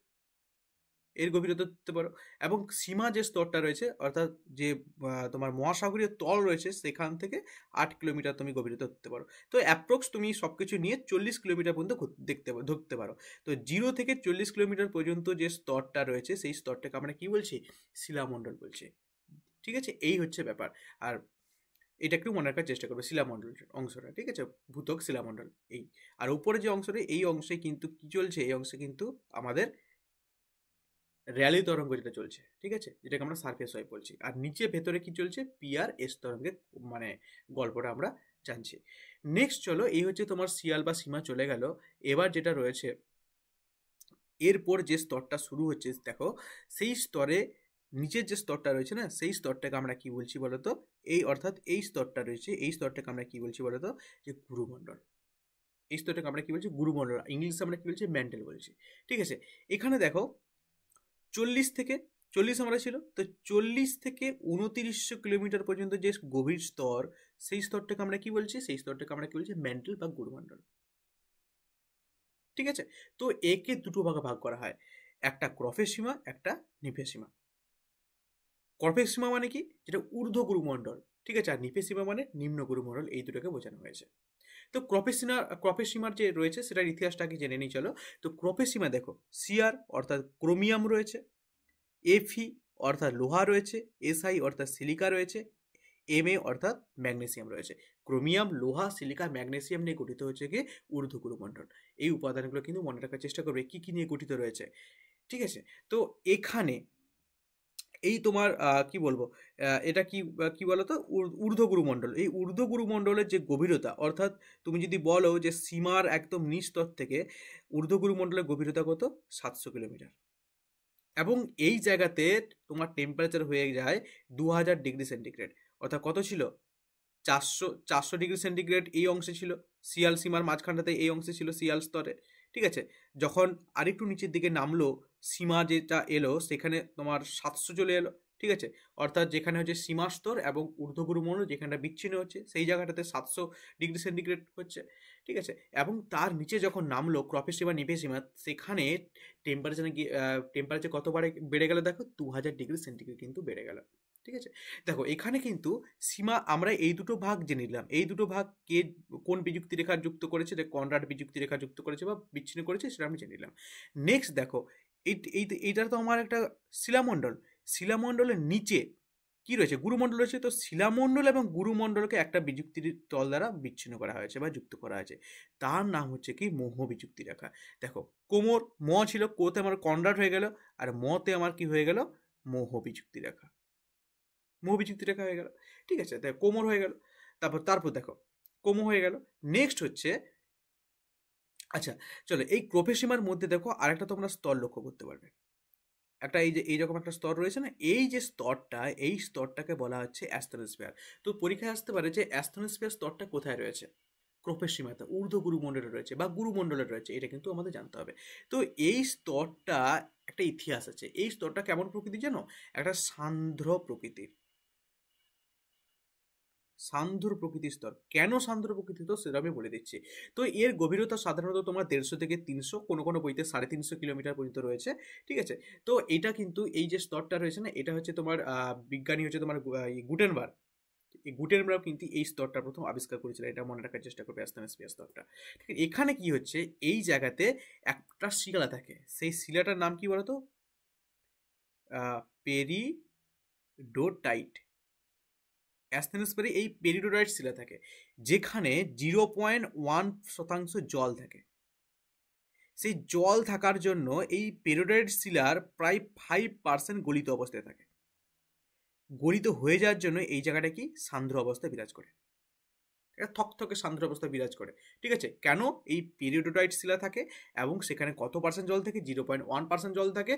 এর গভীরতা ধরতে পারো। এবং সীমা যে স্তরটা রয়েছে, অর্থাৎ যে তোমার মহাসাগরীয় তল রয়েছে, সেখান থেকে 8 কিলোমিটার তুমি গভীরতা ধরতে পারো। তো অ্যাপ্রক্স তুমি সব কিছু নিয়ে 40 কিলোমিটার পর্যন্ত ধরতে পারো। তো 0 থেকে 40 কিলোমিটার পর্যন্ত যে স্তরটা রয়েছে, সেই স্তরটাকে আমরা কি বলছি? শিলামণ্ডল বলছি, ঠিক আছে? এই হচ্ছে ব্যাপার। আর এটা একটু মনে রাখার চেষ্টা করবে, শিলামণ্ডল অংশটা, ঠিক আছে? ভূত্বক শিলামণ্ডল এই। আর উপরে যে অংশটা, এই অংশে কিন্তু কি চলছে? এই অংশে কিন্তু আমাদের র্যালি তরঙ্গ যেটা চলছে, ঠিক আছে? যেটাকে আমরা সারফেস ওয়েভ বলছি। আর নিচে ভেতরে কি চলছে? পিআর এস তরঙ্গের মানে গল্পটা আমরা জানছি। নেক্সট চলো, এই হচ্ছে তোমার সিয়াল বা সীমা চলে গেল। এবার যেটা রয়েছে, এরপর যে স্তরটা শুরু হচ্ছে দেখো, সেই স্তরে নিচের যে স্তরটা রয়েছে না, সেই স্তরটাকে আমরা কি বলছি বলতো? এই অর্থাৎ এই স্তরটা রয়েছে, এই স্তরটাকে আমরা কি বলছি বলতো? যে গুরুমণ্ডল। এই স্তরটাকে আমরা কি বলছি? গুরুমণ্ডল। ইংলিশে আমরা কি বলছি? ম্যান্টেল বলছি, ঠিক আছে? এখানে দেখো 40 আমরা ছিল, তো 40 থেকে 2900 কিলোমিটার পর্যন্ত যে গভীর স্তর, সেই স্তরটাকে আমরা কি বলছি? সেই স্তরটাকে আমরা কি বলছি? ম্যান্টেল বা গুরুমণ্ডল, ঠিক আছে? তো একে দুটো ভাগে ভাগ করা হয়, একটা ক্রফের সীমা, একটা নিপের সীমা। ক্রফের সীমা মানে কি? যেটা ঊর্ধ্ব গুরুমণ্ডল, ঠিক আছে? আর নিপের সীমা মানে নিম্ন গুরুমণ্ডল, এই দুটোকে বোঝানো হয়েছে। তো ক্রপের সীমার যে রয়েছে, সেটার ইতিহাসটা আগে জেনে নিই চলো। তো ক্রপের সীমা দেখো, সিআর অর্থাৎ ক্রোমিয়াম রয়েছে, এফি অর্থাৎ লোহা রয়েছে, এসআই অর্থাৎ সিলিকা রয়েছে, এমএ অর্থাৎ ম্যাগনেসিয়াম রয়েছে। ক্রোমিয়াম, লোহা, সিলিকা, ম্যাগনেসিয়াম নিয়ে গঠিত হচ্ছে কি? ঊর্ধ্বগুরুমণ্ডল। এই উপাদানগুলো কিন্তু মনে রাখার চেষ্টা করবে কি কি নিয়ে গঠিত রয়েছে, ঠিক আছে? তো এখানে এই তোমার কি বলবো, এটা কি কি বলতো? ঊর্ধ্বগুরুমণ্ডল। এই ঊর্ধ্বগুরুমণ্ডলের যে গভীরতা, অর্থাৎ তুমি যদি বলো যে সীমার একদম নিচ স্তর থেকে ঊর্ধ্বগুরুমণ্ডলের গভীরতা কত? 700 কিলোমিটার। এবং এই জায়গাতে তোমার টেম্পারেচার হয়ে যায় 2000 ডিগ্রি সেন্টিগ্রেড। অর্থাৎ কত ছিল? 400 ডিগ্রি সেন্টিগ্রেড এই অংশে ছিল, সিয়াল সীমার মাঝখানটাতে এই অংশে ছিল সিয়াল স্তরে, ঠিক আছে? যখন আরেকটু নিচের দিকে নামলো, সীমা যেটা এলো, সেখানে তোমার 700 চলে এলো, ঠিক আছে? অর্থাৎ যেখানে হচ্ছে সীমা স্তর এবং ঊর্ধ্বগুরুমণ্ডল যেখানটা বিচ্ছিন্ন হচ্ছে, সেই জায়গাটাতে 700 ডিগ্রি সেন্টিগ্রেড হচ্ছে, ঠিক আছে? এবং তার নিচে যখন নামলো ক্রপের সীমা, নিপের সীমা, সেখানে টেম্পারেচার কত বেড়ে গেল দেখো? 2000 ডিগ্রি সেন্টিগ্রেড কিন্তু বেড়ে গেল, ঠিক আছে? দেখো এখানে কিন্তু সীমা আমরা এই দুটো ভাগ জেনে নিলাম। এই দুটো ভাগ কে কোন বিযুক্তি রেখা যুক্ত করেছে? কনরাড বিযুক্তি রেখা যুক্ত করেছে বা বিচ্ছিন্ন করেছে, সেটা আমি জেনে নিলাম। নেক্সট দেখো, এইটা তো আমার একটা শিলামণ্ডল। শিলামণ্ডলের নিচে কি রয়েছে? গুরুমণ্ডল রয়েছে। তো শিলামণ্ডল এবং গুরুমণ্ডলকে একটা বিযুক্তির তল দ্বারা বিচ্ছিন্ন করা হয়েছে বা যুক্ত করা হয়েছে। তার নাম হচ্ছে কি? মোহ বিযুক্তি রেখা। দেখো, কোমর ম ছিল, কোতে আমার কনরাড হয়ে গেল, আর মতে আমার কি হয়ে গেল? মোহ বিযুক্তি রেখা। মোহ বিযুক্তি রেখা হয়ে গেল, ঠিক আছে? দেখো কোমর হয়ে গেল, তারপর দেখো কোমর হয়ে গেল। নেক্সট হচ্ছে, আচ্ছা চলো, এই ক্রোপের মধ্যে দেখো আরেকটা তোমরা স্তর লক্ষ্য করতে পারবে। একটা এই যে এইরকম একটা স্তর রয়েছে না, এই যে স্তরটা, এই স্তরটাকে বলা হচ্ছে অ্যাস্থেনোস্ফিয়ার। তো পরীক্ষায় আসতে পারে যে অ্যাস্থেনোস্ফিয়ার স্তরটা কোথায় রয়েছে? ক্রোপের সীমাতে ঊর্ধ্ব গুরুমণ্ডলে রয়েছে বা গুরুমণ্ডলে রয়েছে, এটা কিন্তু আমাদের জানতে হবে। তো এই স্তরটা একটা ইতিহাস আছে। এই স্তরটা কেমন প্রকৃতির জানো? একটা সান্দ্র প্রকৃতির, সান্ধ্র প্রকৃতির স্তর। কেন সান্ধ্র প্রকৃতির স্তর সেটা আমি বলে দিচ্ছি। তো এর গভীরতা সাধারণত তোমার 150 থেকে 300, কোনো কোনো বইতে 350 কিলোমিটার পর্যন্ত রয়েছে, ঠিক আছে? তো এটা কিন্তু এই যে স্তরটা রয়েছে না, এটা হচ্ছে তোমার বিজ্ঞানী হচ্ছে তোমার গুটেনবার্গ। এই গুটেনবার্গ কিন্তু এই স্তরটা প্রথম আবিষ্কার করেছিল, এটা মনে রাখার চেষ্টা করবে, অ্যাস্থেনোস্ফিয়ার স্তরটা। ঠিক আছে? এখানে কি হচ্ছে, এই জায়গাতে একটা শিলা থাকে, সেই শিলাটার নাম কি বলতো? পেরিডোটাইট, অ্যাসথেনোস্ফিয়ারে এই পেরিডোটাইট শিলা থাকে, যেখানে 0.1% জল থাকে। সেই জল থাকার জন্য এই পেরিডোটাইট শিলার প্রায় 5% গলিত অবস্থায় থাকে। গলিত হয়ে যাওয়ার জন্য এই জায়গাটা কি সান্দ্র অবস্থায় বিরাজ করে, থকথকে সান্দ্র অবস্থা বিরাজ করে। ঠিক আছে, কেন? এই পেরিডোটাইট শিলা থাকে এবং সেখানে কত পার্সেন্ট জল থাকে? 0.1% জল থাকে,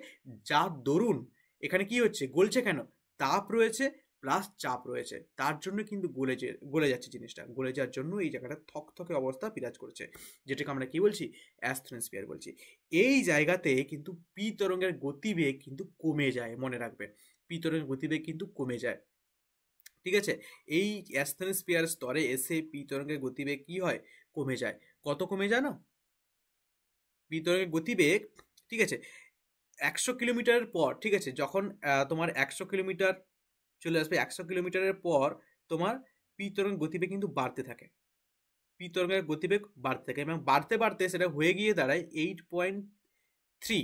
যার দরুন এখানে কি হচ্ছে, গলছে কেন? তাপ রয়েছে প্লাস চাপ রয়েছে, তার জন্য কিন্তু গলে যাচ্ছে জিনিসটা, গলে যাওয়ার জন্য এই জায়গাটা থকথকে অবস্থা বিরাজ করছে, যেটাকে আমরা কি বলছি? অ্যাসথেনোস্ফিয়ার বলছি। এই জায়গাতে কিন্তু পি তরঙ্গের গতিবেগ কিন্তু কমে যায়, মনে রাখবে, পি তরঙ্গের গতিবেগ কিন্তু কমে যায়। ঠিক আছে, এই অ্যাসথেনোস্ফিয়ার স্তরে এসে পি তরঙ্গের গতিবেগ কি হয়? কমে যায়। কত কমে জানো? পি তরঙ্গের গতিবেগ, ঠিক আছে, 100 কিলোমিটারের পর, ঠিক আছে, যখন তোমার 100 কিলোমিটার চলে আসবে, 100 কিলোমিটারের পর তোমার পি তরঙ্গের গতিবেগ কিন্তু বাড়তে থাকে, পি তরঙ্গের গতিবেগ বাড়তে থাকে এবং বাড়তে বাড়তে সেটা হয়ে গিয়ে দাঁড়ায় 8.3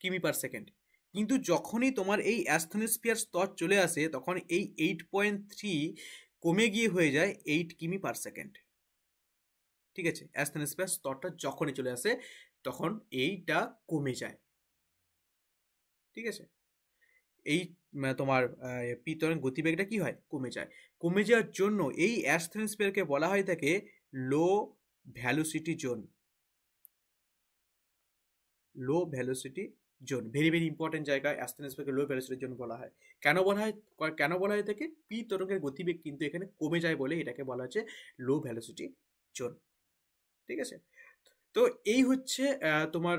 কিমি পার সেকেন্ড। কিন্তু যখনই তোমার এই অ্যাসথেনোস্ফিয়ার স্তর চলে আসে, তখন এই 8.3 কমে গিয়ে হয়ে যায় 8 কিমি পার সেকেন্ড। ঠিক আছে, অ্যাসথেনোস্ফিয়ার স্তরটা যখনই চলে আসে তখন এইটা কমে যায়। ঠিক আছে, এই তোমার পি তরঙ্গের গতিবেগটা কি হয়? কমে যায়। কমে যাওয়ার জন্য এই অ্যাসথেনোস্ফিয়ারকে বলা হয় থাকে low velocity zone. Low velocity zone, very very important জায়গা, অ্যাসথেনোস্ফিয়ারকে লো ভ্যালোসিটি জোন বলা হয়। কেন বলা হয়? কেন বলা হয় থাকে? পি তরঙ্গের গতিবেগ কিন্তু এখানে কমে যায় বলে এটাকে বলা হচ্ছে লো ভ্যালোসিটি জোন। ঠিক আছে, তো এই হচ্ছে তোমার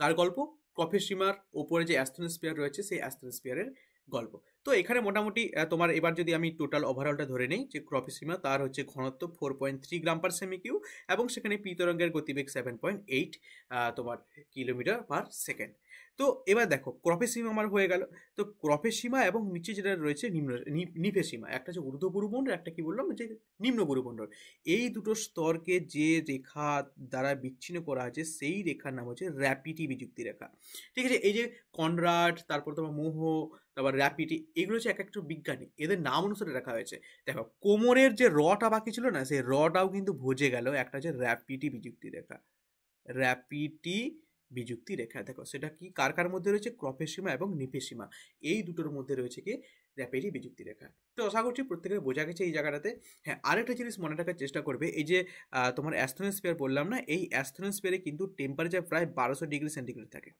কার গল্প? প্রফেসিমার ওপরে যে অ্যাসথেনোস্ফিয়ার রয়েছে সেই অ্যাসথেনোস্ফিয়ারের গল্প। তো এখানে মোটামুটি তোমার এবার যদি আমি টোটাল ওভারঅলটা ধরে নেই, যে প্রফেসিমা তার হচ্ছে ঘনত্ব 4.3 গ্রাম পার সেমি কিউ এবং সেখানে পি তরঙ্গের গতিবেগ 7.8 তোমার কিলোমিটার পার সেকেন্ড। তো এবার দেখো ক্রফেসিমা আমার হয়ে গেল। তো ক্রফেসিমা এবং নিচে যেটা রয়েছে নিফেসিমা, একটা হচ্ছে ঊর্ধ্ব গুরুমণ্ডল, একটা কি বললাম যে নিম্ন গুরুমণ্ডল। এই দুটো স্তরকে যে রেখা দ্বারা বিচ্ছিন্ন করা আছে সেই রেখার নাম হচ্ছে র্যাপিটি বিযুক্তি রেখা। ঠিক আছে, এই যে কনরাড, তারপর তোমার মোহ, তারপর র্যাপিটি, এগুলো হচ্ছে এক একটা বিজ্ঞানী, এদের নাম অনুসারে রাখা হয়েছে। দেখো কোমরের যে রটা বাকি ছিল না, সেই রটাও কিন্তু ভুজে গেল, একটা হচ্ছে র্যাপিটি বিযুক্তি রেখা। র্যাপিটি বিযুক্তি রেখা, দেখো সেটা কি কার কার মধ্যে রয়েছে? ক্রফেসিমা এবং নিফেসিমা, এই দুটোর মধ্যে রয়েছে কি র্যাপিটি বিযুক্তি রেখা। তো আশা করছি প্রত্যেকের বোঝা গেছে এই জায়গাটাতে। হ্যাঁ, আরেকটা জিনিস মনে রাখার চেষ্টা করবে, এই যে তোমার অ্যাসথেনোস্ফিয়ার বললাম না, এই অ্যাসথেনোস্ফিয়ারে কিন্তু টেম্পারেচার প্রায় 1200 ডিগ্রি সেন্টিগ্রেড থাকে,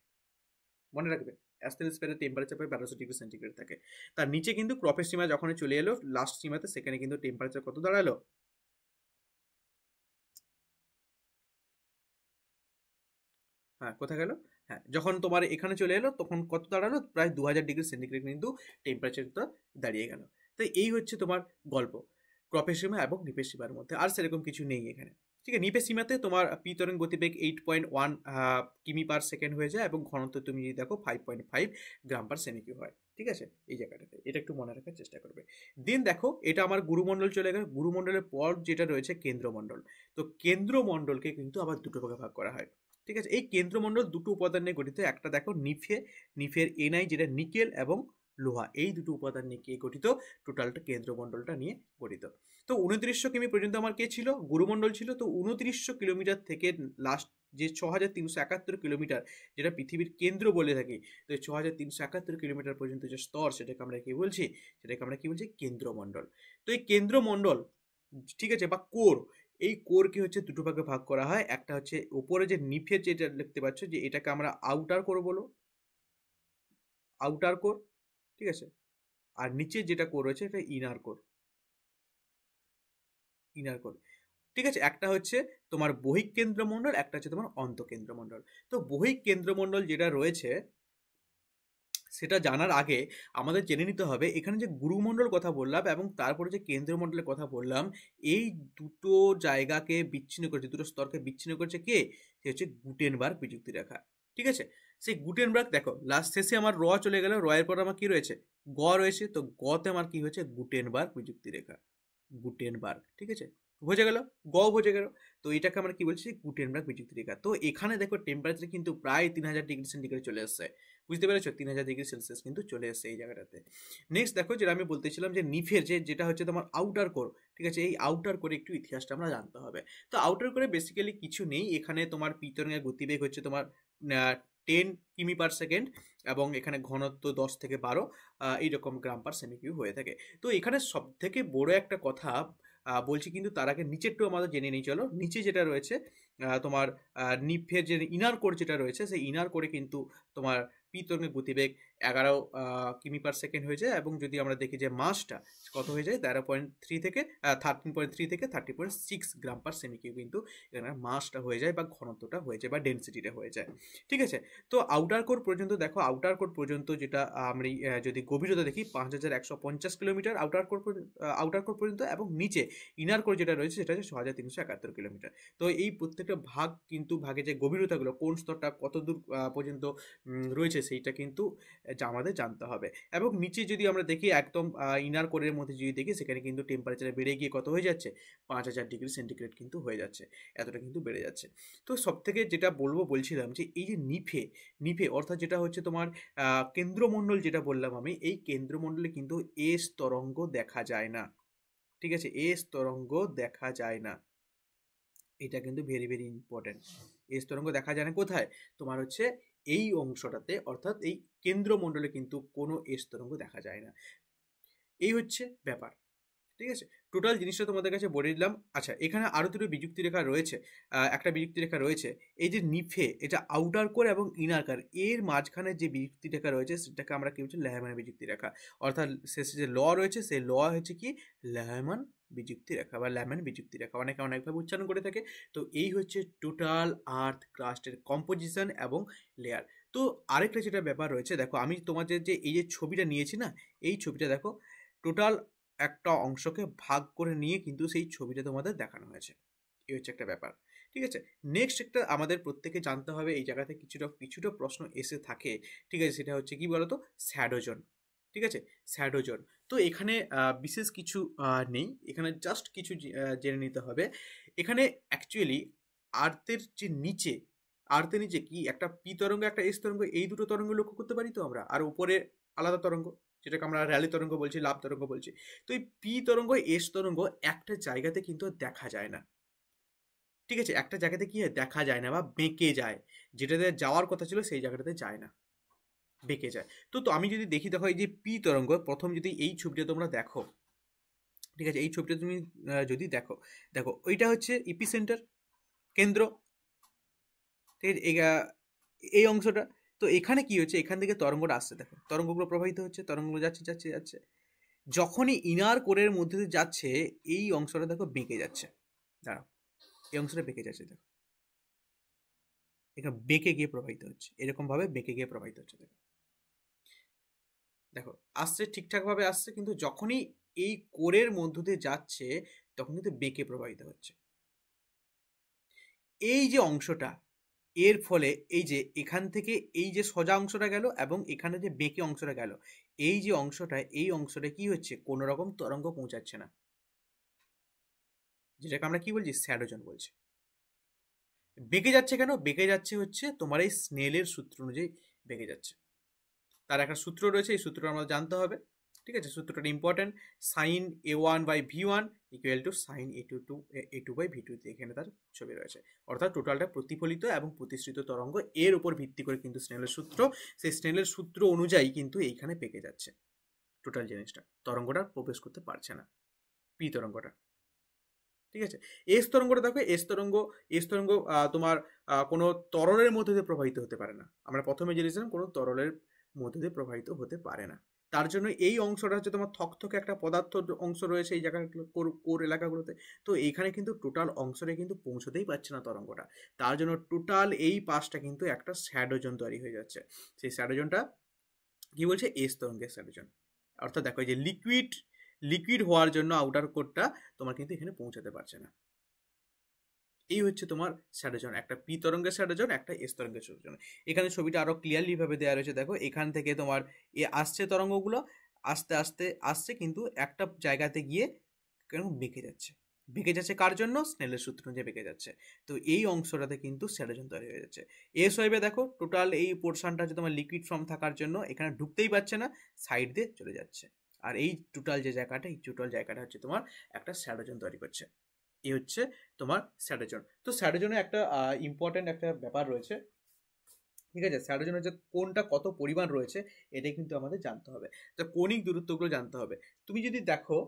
মনে রাখবে। অ্যাসথেনোস্ফিয়ারের টেম্পারেচার প্রায় 1200 ডিগ্রি সেন্টিগ্রেড থাকে। তার নিচে কিন্তু ক্রফের সীমা যখন চলে এলো লাস্ট সীমাতে, সেখানে কিন্তু টেম্পারেচার কত দাঁড়ালো? হ্যাঁ, কোথায় গেল? হ্যাঁ, যখন তোমার এখানে চলে এলো তখন কত দাঁড়ালো? প্রায় 2000 ডিগ্রি সেন্টিগ্রেড কিন্তু টেম্পারেচারটা দাঁড়িয়ে গেল। তো এই হচ্ছে তোমার গল্প ক্রপের সীমা এবং নিপের সীমার মধ্যে, আর সেরকম কিছু নেই এখানে। ঠিক আছে, নিপের সীমাতে তোমার পি তরঙ্গ গতিবেগ 8.1 কিমি পার সেকেন্ড হয়ে যায় এবং ঘনত্ব তুমি যদি দেখো 5.5 গ্রাম পার সেমি কিউ হয়। ঠিক আছে, এই জায়গাটাতে এটা একটু মনে রাখার চেষ্টা করবে। দেন দেখো এটা আমার গুরুমণ্ডল চলে গেল, গুরুমণ্ডলের পর যেটা রয়েছে কেন্দ্রমণ্ডল। তো কেন্দ্রমণ্ডলকে কিন্তু আবার দুটো ভাগে ভাগ করা হয়। ঠিক আছে, এই কেন্দ্রমণ্ডল দুটো উপাদান নিয়ে গঠিত, একটা দেখো নিফে, নিফের এনআই যেটা নিকেল এবং লোহা, এই দুটো উপাদান নিয়ে গঠিত টোটালটা কেন্দ্রমণ্ডলটা নিয়ে গঠিত। তো 2900 কিমি পর্যন্ত আমার কে ছিল? গুরুমণ্ডল ছিল। তো 2900 কিলোমিটার থেকে লাস্ট যে 6371 কিলোমিটার, যেটা পৃথিবীর কেন্দ্র বলে থাকি, তো 6371 কিলোমিটার পর্যন্ত যে স্তর, সেটাকে আমরা কি বলছি? সেটাকে আমরা কি বলছি? কেন্দ্রমণ্ডল। তো এই কেন্দ্রমণ্ডল, ঠিক আছে, বা কোর, এই কোরকে হচ্ছে দুটো ভাগে ভাগ করা হয়। একটা হচ্ছে উপরে যে নিফের যেটা দেখতে পাচ্ছ, যে এটাকে আমরা আউটার কোর বলো, আউটার কোর। ঠিক আছে, আর নিচে যেটা কোর রয়েছে এটা ইনার কোর, ইনার কোর। ঠিক আছে, একটা হচ্ছে তোমার বহিঃ কেন্দ্রমণ্ডল, একটা হচ্ছে তোমার অন্তঃকেন্দ্রমণ্ডল। তো বহিঃ কেন্দ্রমণ্ডল যেটা রয়েছে সেটা জানার আগে আমাদের জেনে নিতে হবে এখানে যে গুরুমণ্ডল কথা বললাম এবং তারপরে যে কেন্দ্রমণ্ডলের কথা বললাম, এই দুটো জায়গাকে বিচ্ছিন্ন করেছে, দুটো স্তরকে বিচ্ছিন্ন করেছে কে? সে হচ্ছে গুটেনবার্গ বিযুক্তি রেখা। ঠিক আছে, সেই গুটেনবার্গ, দেখো লাস্ট শেষে আমার র চলে গেল, র এর পর আমার কি রয়েছে? গ রয়েছে। তো গতে আমার কি হয়েছে? গুটেনবার্গ বিযুক্তি রেখা, গুটেনবার্গ। ঠিক আছে, বোঝা গেল, গ বোঝা গেল। তো এটাকে আমরা কি বলছি? গুটেনবার্গ বিযুক্তি রেখা। তো এখানে দেখো টেম্পারেচার কিন্তু প্রায় 3000 ডিগ্রি সেন্টিগ্রেড চলে আসছে, বুঝতে পেরেছো? 3000 ডিগ্রি সেলসিয়াস কিন্তু চলে এসছে এই জায়গাটাতে। নেক্সট দেখো, যেটা আমি বলতেছিলাম যে নিফের যেটা হচ্ছে তোমার আউটার কোর, ঠিক আছে, এই আউটার কোরে একটু ইতিহাসটা আমরা জানতে হবে। তো আউটার কোরে বেসিক্যালি কিছু নেই, এখানে তোমার পি তরঙ্গের গতিবেগ হচ্ছে তোমার 10 কিমি পার সেকেন্ড, এবং এখানে ঘনত্ব 10 থেকে 12 এইরকম গ্রাম পার সেমি কিউব হয়ে থাকে। তো এখানে সব থেকে বড় একটা কথা বলছি, কিন্তু তার আগে নিচেরটাও আমাদের জেনে নিই চলো। নিচে যেটা রয়েছে তোমার নিফের যে ইনার কোর যেটা রয়েছে, সেই ইনার কোরে কিন্তু তোমার পি তরঙ্গের গতিবেগ 11 কিমি পার সেকেন্ড হয়ে যায়, এবং যদি আমরা দেখি যে মাসটা কত হয়ে যায় 13.3 থেকে 13.3 থেকে 30.6 গ্রাম পার সেমি কিউব কিন্তু এখানে মাসটা হয়ে যায়, বা ঘনত্বটা হয়ে যায়, বা ডেন্সিটিটা হয়ে যায়। ঠিক আছে, তো আউটার কোর পর্যন্ত দেখো, আউটার কোর পর্যন্ত যেটা আমরা যদি গভীরতা দেখি 5150 কিলোমিটার আউটার কোর পর্যন্ত, এবং নিচে ইনার কোর যেটা রয়েছে সেটা হচ্ছে 6371 কিলোমিটার। তো এই প্রত্যেকটা ভাগ কিন্তু ভাগে যে গভীরতাগুলো কোন স্তরটা কত দূর পর্যন্ত রয়েছে সেইটা কিন্তু আমাদের জানতে হবে। এবং নিচে যদি আমরা দেখি একদম ইনার কোরের মধ্যে যদি দেখি, সেখানে কিন্তু টেম্পারেচার বেড়ে গিয়ে কত হয়ে যাচ্ছে, 5000 ডিগ্রি সেন্টিগ্রেড কিন্তু হয়ে যাচ্ছে, এতটা কিন্তু বেড়ে যাচ্ছে। তো সব থেকে যেটা বলছিলাম যে এই যে নিফে অর্থাৎ যেটা হচ্ছে তোমার কেন্দ্রমণ্ডল, যেটা বললাম আমি, এই কেন্দ্রমণ্ডলে কিন্তু এস তরঙ্গ দেখা যায় না। ঠিক আছে, এস তরঙ্গ দেখা যায় না, এটা কিন্তু ভেরি ভেরি ইম্পর্টেন্ট। এস তরঙ্গ দেখা যায় না কোথায়, তোমার হচ্ছে এই অংশটাতে, অর্থাৎ এই কেন্দ্রমণ্ডলে কিন্তু কোনো এস তরঙ্গ দেখা যায় না। এই হচ্ছে ব্যাপার। ঠিক আছে, টোটাল জিনিসটা তোমাদের কাছে বলে দিলাম। আচ্ছা, এখানে আরও দুটো বিযুক্তি রেখা রয়েছে। একটা বিযুক্তি রেখা রয়েছে এই যে নিফে, এটা আউটার কোর এবং ইনার কোর, এর মাঝখানে যে বিযুক্তি রেখা রয়েছে সেটাকে আমরা কি বলছি, ল্যাহমান বিযুক্তি রেখা। অর্থাৎ শেষে যে ল রয়েছে, সেই ল হচ্ছে কি ল্যাহমান বিযুক্তি রেখা বা ল্যাহমান বিযুক্তি রেখা, অনেকে অনেকভাবে উচ্চারণ করে থাকে। তো এই হচ্ছে টোটাল আর্থ ক্রাস্টের কম্পোজিশন এবং লেয়ার। তো আরেকটা যেটা ব্যাপার রয়েছে, দেখো আমি তোমাদের যে এই যে ছবিটা নিয়েছি না, এই ছবিটা দেখো, টোটাল একটা অংশকে ভাগ করে নিয়ে কিন্তু সেই ছবিটা তোমাদের দেখানো হয়েছে। এই হচ্ছে একটা ব্যাপার। ঠিক আছে, নেক্সট একটা আমাদের প্রত্যেকে জানতে হবে, এই জায়গাতে কিছুটা প্রশ্ন এসে থাকে। ঠিক আছে, সেটা হচ্ছে কি বলতো, স্যাডোজন। ঠিক আছে, স্যাডোজন। তো এখানে বিশেষ কিছু নেই, এখানে জাস্ট কিছু জেনে নিতে হবে। এখানে অ্যাকচুয়ালি আর্থের নিচে কি একটা পি তরঙ্গ একটা এস তরঙ্গ, এই দুটো তরঙ্গ লক্ষ্য করতে পারি তো আমরা, আর উপরে আলাদা তরঙ্গ, যেটাকে আমরা র্যালি তরঙ্গ বলছি, লাভ তরঙ্গ বলছি। তো এই পি তরঙ্গ এস তরঙ্গ একটা জায়গাতে কিন্তু দেখা যায় না। ঠিক আছে, একটা জায়গাতে কি হয়, দেখা যায় না বা বেঁকে যায়, যেটাতে যাওয়ার কথা ছিল সেই জায়গাটাতে যায় না, বেঁকে যায়। তো আমি যদি দেখি, দেখো এই যে পি তরঙ্গ, প্রথম যদি এই ছবিটা তোমরা দেখো, ঠিক আছে, এই ছবিটা তুমি যদি দেখো, দেখো ওইটা হচ্ছে ইপিসেন্টার, কেন্দ্র। ঠিক আছে, এই অংশটা। তো এখানে কি হচ্ছে, এখান থেকে তরঙ্গটা আসছে, দেখো তরঙ্গগুলো প্রবাহিত হচ্ছে, তরঙ্গগুলো যাচ্ছে যাচ্ছে যাচ্ছে, যখনই ইনার কোরের মধ্যে দিয়ে যাচ্ছে, এই অংশটা দেখো বেঁকে যাচ্ছে। দাঁড়াও, এই অংশটা বেঁকে যাচ্ছে, দেখো এখানে বেঁকে গিয়ে প্রবাহিত হচ্ছে, এরকম ভাবে বেঁকে গিয়ে প্রবাহিত হচ্ছে। দেখো দেখো আসছে, ঠিকঠাক ভাবে আসছে, কিন্তু যখনই এই কোরের মধ্য দিয়ে যাচ্ছে, তখন কিন্তু বেঁকে প্রবাহিত হচ্ছে। এই যে অংশটা, এর ফলে এই যে এখান থেকে এই যে সোজা অংশটা গেল, এবং এখানে যে বেঁকে অংশটা গেল, এই যে অংশটা, এই অংশটা কি হচ্ছে, কোনো রকম তরঙ্গ পৌঁছাচ্ছে না, যেটাকে আমরা কি বলছি, স্যাডোজন বলছি। বেঁকে যাচ্ছে কেন, বেঁকে যাচ্ছে হচ্ছে তোমার এই স্নেলের সূত্র অনুযায়ী বেঁকে যাচ্ছে। তার একটা সূত্র রয়েছে, এই সূত্রটা আমরা জানতে হবে। ঠিক আছে, সূত্রটা important, sine a1/v1 equal to sine a2/v2, এখানে তার ছবি রয়েছে। অর্থাৎ টোটালটা প্রতিফলিত এবং প্রতিসৃত তরঙ্গ, এর উপর ভিত্তি করে কিন্তু স্নেলের সূত্র, সেই স্নেলের সূত্র অনুযায়ী কিন্তু এইখানে বেঁকে যাচ্ছে টোটাল জিনিসটা, তরঙ্গটা প্রবেশ করতে পারছে না, পি তরঙ্গটা। ঠিক আছে, এস তরঙ্গটা দেখো, এস তরঙ্গ তোমার কোনো তরলের মধ্যে দিয়ে প্রবাহিত হতে পারে না। আমরা প্রথমে জেনেছিলাম কোনো তরলের মধ্যে দিয়ে প্রবাহিত হতে পারে না। তার জন্য এই অংশটা হচ্ছে তোমার থকথকে একটা পদার্থ অংশ রয়েছে এই জায়গাগুলো, কোর এলাকাগুলোতে। তো এইখানে কিন্তু টোটাল অংশটা কিন্তু পৌঁছতেই পারছে না তরঙ্গটা, তার জন্য টোটাল এই পাশটা কিন্তু একটা স্যাডোজন তৈরি হয়ে যাচ্ছে। সেই স্যাডোজনটা কি বলছে, এস তরঙ্গের স্যাডোজন। অর্থাৎ দেখো এই যে লিকুইড হওয়ার জন্য আউটার কোরটা তোমার কিন্তু এখানে পৌঁছাতে পারছে না। এই হচ্ছে তোমার স্যাডোজন, একটা পি তরঙ্গের স্যাডোজন, একটা এস তরঙ্গের স্যাডোজন। এখানে ছবিটা আরো ক্লিয়ারলি ভাবে দেওয়া রয়েছে, দেখো এখান থেকে তোমার আসছে তরঙ্গগুলো, আস্তে আস্তে আসছে, কিন্তু একটা জায়গাতে গিয়ে কেন বেঁকে যাচ্ছে, বেঁকে যাচ্ছে কার জন্য? স্নেলের সূত্র অনুযায়ী বেঁকে যাচ্ছে। তো এই অংশটাতে কিন্তু স্যাডোজন তৈরি হয়ে যাচ্ছে। এস ওয়েভে দেখো টোটাল এই পোর্শনটা হচ্ছে তোমার লিকুইড ফর্ম থাকার জন্য এখানে ঢুকতেই পারছে না, সাইড দিয়ে চলে যাচ্ছে। আর এই টোটাল যে জায়গাটা, এই টোটাল জায়গাটা হচ্ছে তোমার একটা স্যাডোজন তৈরি করছে। এই হচ্ছে তোমার স্যাডোজন। তো স্যাডোজনে একটা ইম্পর্টেন্ট একটা ব্যাপার রয়েছে, ঠিক আছে? স্যাডোজনের যে কোনটা কত পরিমাণ রয়েছে এটাই কিন্তু আমাদের জানতে হবে। তো কৌণিক দূরত্বগুলো জানতে হবে। তুমি যদি দেখো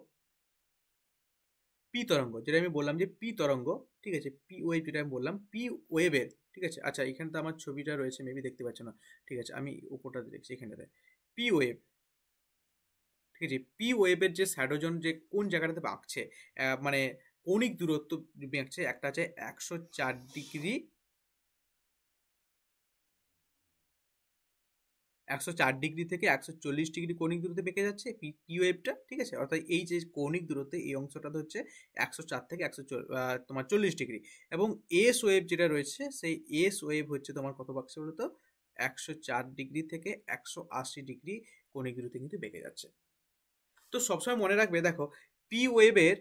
পি তরঙ্গ, যেটা আমি বললাম যে পি তরঙ্গ, ঠিক আছে, পি ওয়েভ যেটা আমি বললাম, পি ওয়েভের, ঠিক আছে, আচ্ছা এখানে তো আমার ছবিটা রয়েছে, মেবি দেখতে পাচ্ছ না, ঠিক আছে, আমি উপরটা দেখছি এখানটাতে পি ওয়েভ, ঠিক আছে, পি ওয়েভের যে স্যাডোজন যে কোন জায়গাটাতে বাঁকছে, মানে কৌণিক দূরত্ব বাঁকছে, একটা আছে 104 ডিগ্রি, 104 ডিগ্রি থেকে 140 ডিগ্রি কৌণিক দূরত্বে বেঁকে যাচ্ছে পি ওয়েভটা, ঠিক আছে, অর্থাৎ এই যে কৌণিক দূরত্বে এই অংশটা হচ্ছে 104 থেকে 140 ডিগ্রি। এবং এস ওয়েভ যেটা রয়েছে সেই এস ওয়েভ হচ্ছে তোমার কত বাঁকছে বলতো, 104 ডিগ্রি থেকে 180 ডিগ্রি কৌণিক দূরত্বে কিন্তু বেঁকে যাচ্ছে। তো সবসময় মনে রাখবে, দেখো পি ওয়েভের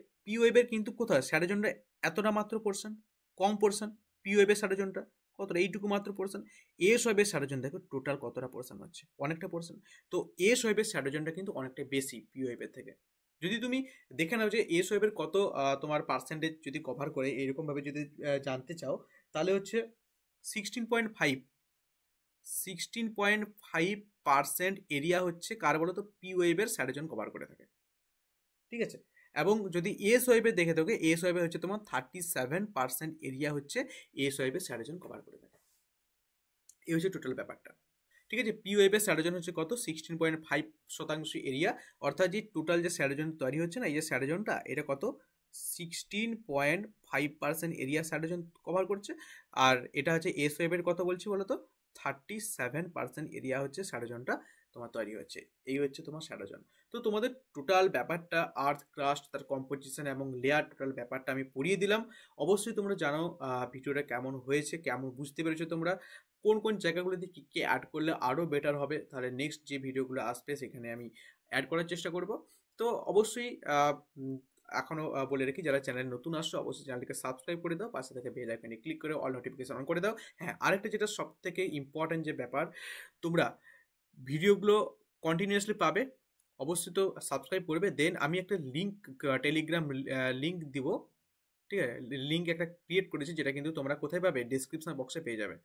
কিন্তু কোথায় স্যাডোজনটা এতটা মাত্র পোর্শন, কম পোর্শন, পি ওয়েভের স্যাডোজনটা কতটা, এইটুকু মাত্র পোর্শন। এস ওয়েভের স্যাডোজন দেখো টোটাল কতটা পোর্শন হচ্ছে, অনেকটা পোর্শন। তো এস ওয়েভের স্যাডোজনটা কিন্তু অনেকটা বেশি পি ওয়েভের থেকে। যদি তুমি দেখে নাও যে এস ওয়েভের কত তোমার পার্সেন্টেজ যদি কভার করে এইরকমভাবে যদি জানতে চাও, তাহলে হচ্ছে 16.5, 16.5% এরিয়া হচ্ছে কার বলো তো, পি ওয়েভের স্যাডোজন কভার করে থাকে, ঠিক আছে। এবং যদি এস ওয়েভে দেখে থাকো, এস ওয়েভে হচ্ছে তোমার 37% এরিয়া হচ্ছে এস ওয়েভের স্যাডোজন কভার করে থাকে। এই হচ্ছে টোটাল ব্যাপারটা, ঠিক আছে। পি ওয়েভের স্যাডোজন হচ্ছে কত, 16.5% এরিয়া, অর্থাৎ যে টোটাল যে স্যাডোজন তৈরি হচ্ছে না, এই যে স্যাডোজনটা এটা কত, 16.5% এরিয়া স্যাডোজন কভার করছে। আর এটা হচ্ছে এস ওয়েভের কত বলছি বলো তো, 37% এরিয়া হচ্ছে স্যাডোজনটা তোমার তৈরি হচ্ছে। এই হচ্ছে তোমার স্যাডোজন। তো তোমাদের টোটাল ব্যাপারটা আর্থ ক্রাস্ট, তার কম্পোজিশন এবং লেয়ার, টোটাল ব্যাপারটা আমি পড়িয়ে দিলাম। অবশ্যই তোমরা জানো ভিডিওটা কেমন হয়েছে, কেমন বুঝতে পেরেছো তোমরা, কোন কোন জায়গাগুলোতে কী কী অ্যাড করলে আরও বেটার হবে, তাহলে নেক্সট যে ভিডিওগুলো আসবে সেখানে আমি অ্যাড করার চেষ্টা করব। তো অবশ্যই এখনও বলে রাখি, যারা চ্যানেল নতুন আসছো অবশ্যই চ্যানেলটিকে সাবস্ক্রাইব করে দাও, পাশে থেকে বেল আইকনে ক্লিক করে অল নোটিফিকেশন অন করে দাও। হ্যাঁ, আরেকটা যেটা সব থেকে ইম্পর্টেন্ট যে ব্যাপার, তোমরা ভিডিওগুলো কন্টিনিউয়াসলি পাবে, অবশ্যই তো সাবস্ক্রাইব করবে। দেন আমি একটা লিঙ্ক, টেলিগ্রাম লিঙ্ক দিব, ঠিক আছে, লিঙ্ক একটা ক্রিয়েট করেছি, যেটা কিন্তু তোমরা কোথায় পাবে, ডিসক্রিপশন বক্সে পেয়ে যাবে।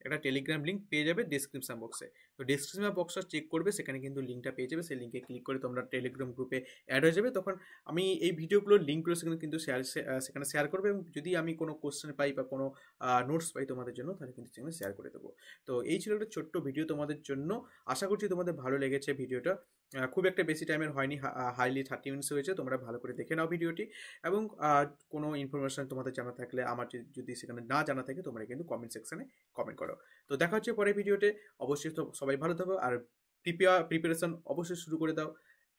একটা টেলিগ্রাম লিঙ্ক পেয়ে যাবে ডিসক্রিপশন বক্সে। তো ডিসক্রিপশন বক্সটা চেক করবে, সেখানে কিন্তু লিঙ্কটা পেয়ে যাবে। সেই লিঙ্কে ক্লিক করে তোমরা টেলিগ্রাম গ্রুপে অ্যাড হয়ে যাবে। তখন আমি এই ভিডিওগুলোর লিঙ্কগুলো সেখানে কিন্তু সেখানে শেয়ার করবে, এবং যদি আমি কোনো কোশ্চেন পাই বা কোনো নোটস পাই তোমাদের জন্য, তাহলে কিন্তু সেখানে শেয়ার করে দেবো। তো এই ছিল একটা ছোট্ট ভিডিও তোমাদের জন্য। আশা করছি তোমাদের ভালো লেগেছে ভিডিওটা। খুব একটা বেশি টাইমের হয়নি, হাইলি 30 মিনিটস হয়েছে। তোমরা ভালো করে দেখে নাও ভিডিওটি, এবং কোনো ইনফরমেশন তোমাদের জানা থাকলে, আমার যদি সেখানে না জানা থাকে, তোমরা কিন্তু কমেন্ট সেকশনে কমেন্ট করো। তো দেখা হচ্ছে পরের ভিডিওতে। অবশ্যই তো সবাই ভালো থাকো, আর প্রিপারেশন অবশ্যই শুরু করে দাও।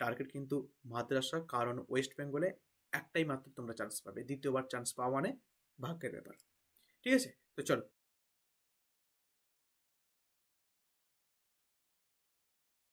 টার্গেট কিন্তু মাদ্রাসা, কারণ ওয়েস্ট বেঙ্গলে একটাই মাত্র তোমরা চান্স পাবে, দ্বিতীয়বার চান্স পাওয়া মানে ভাগ্যের ব্যাপার, ঠিক আছে। তো চলো।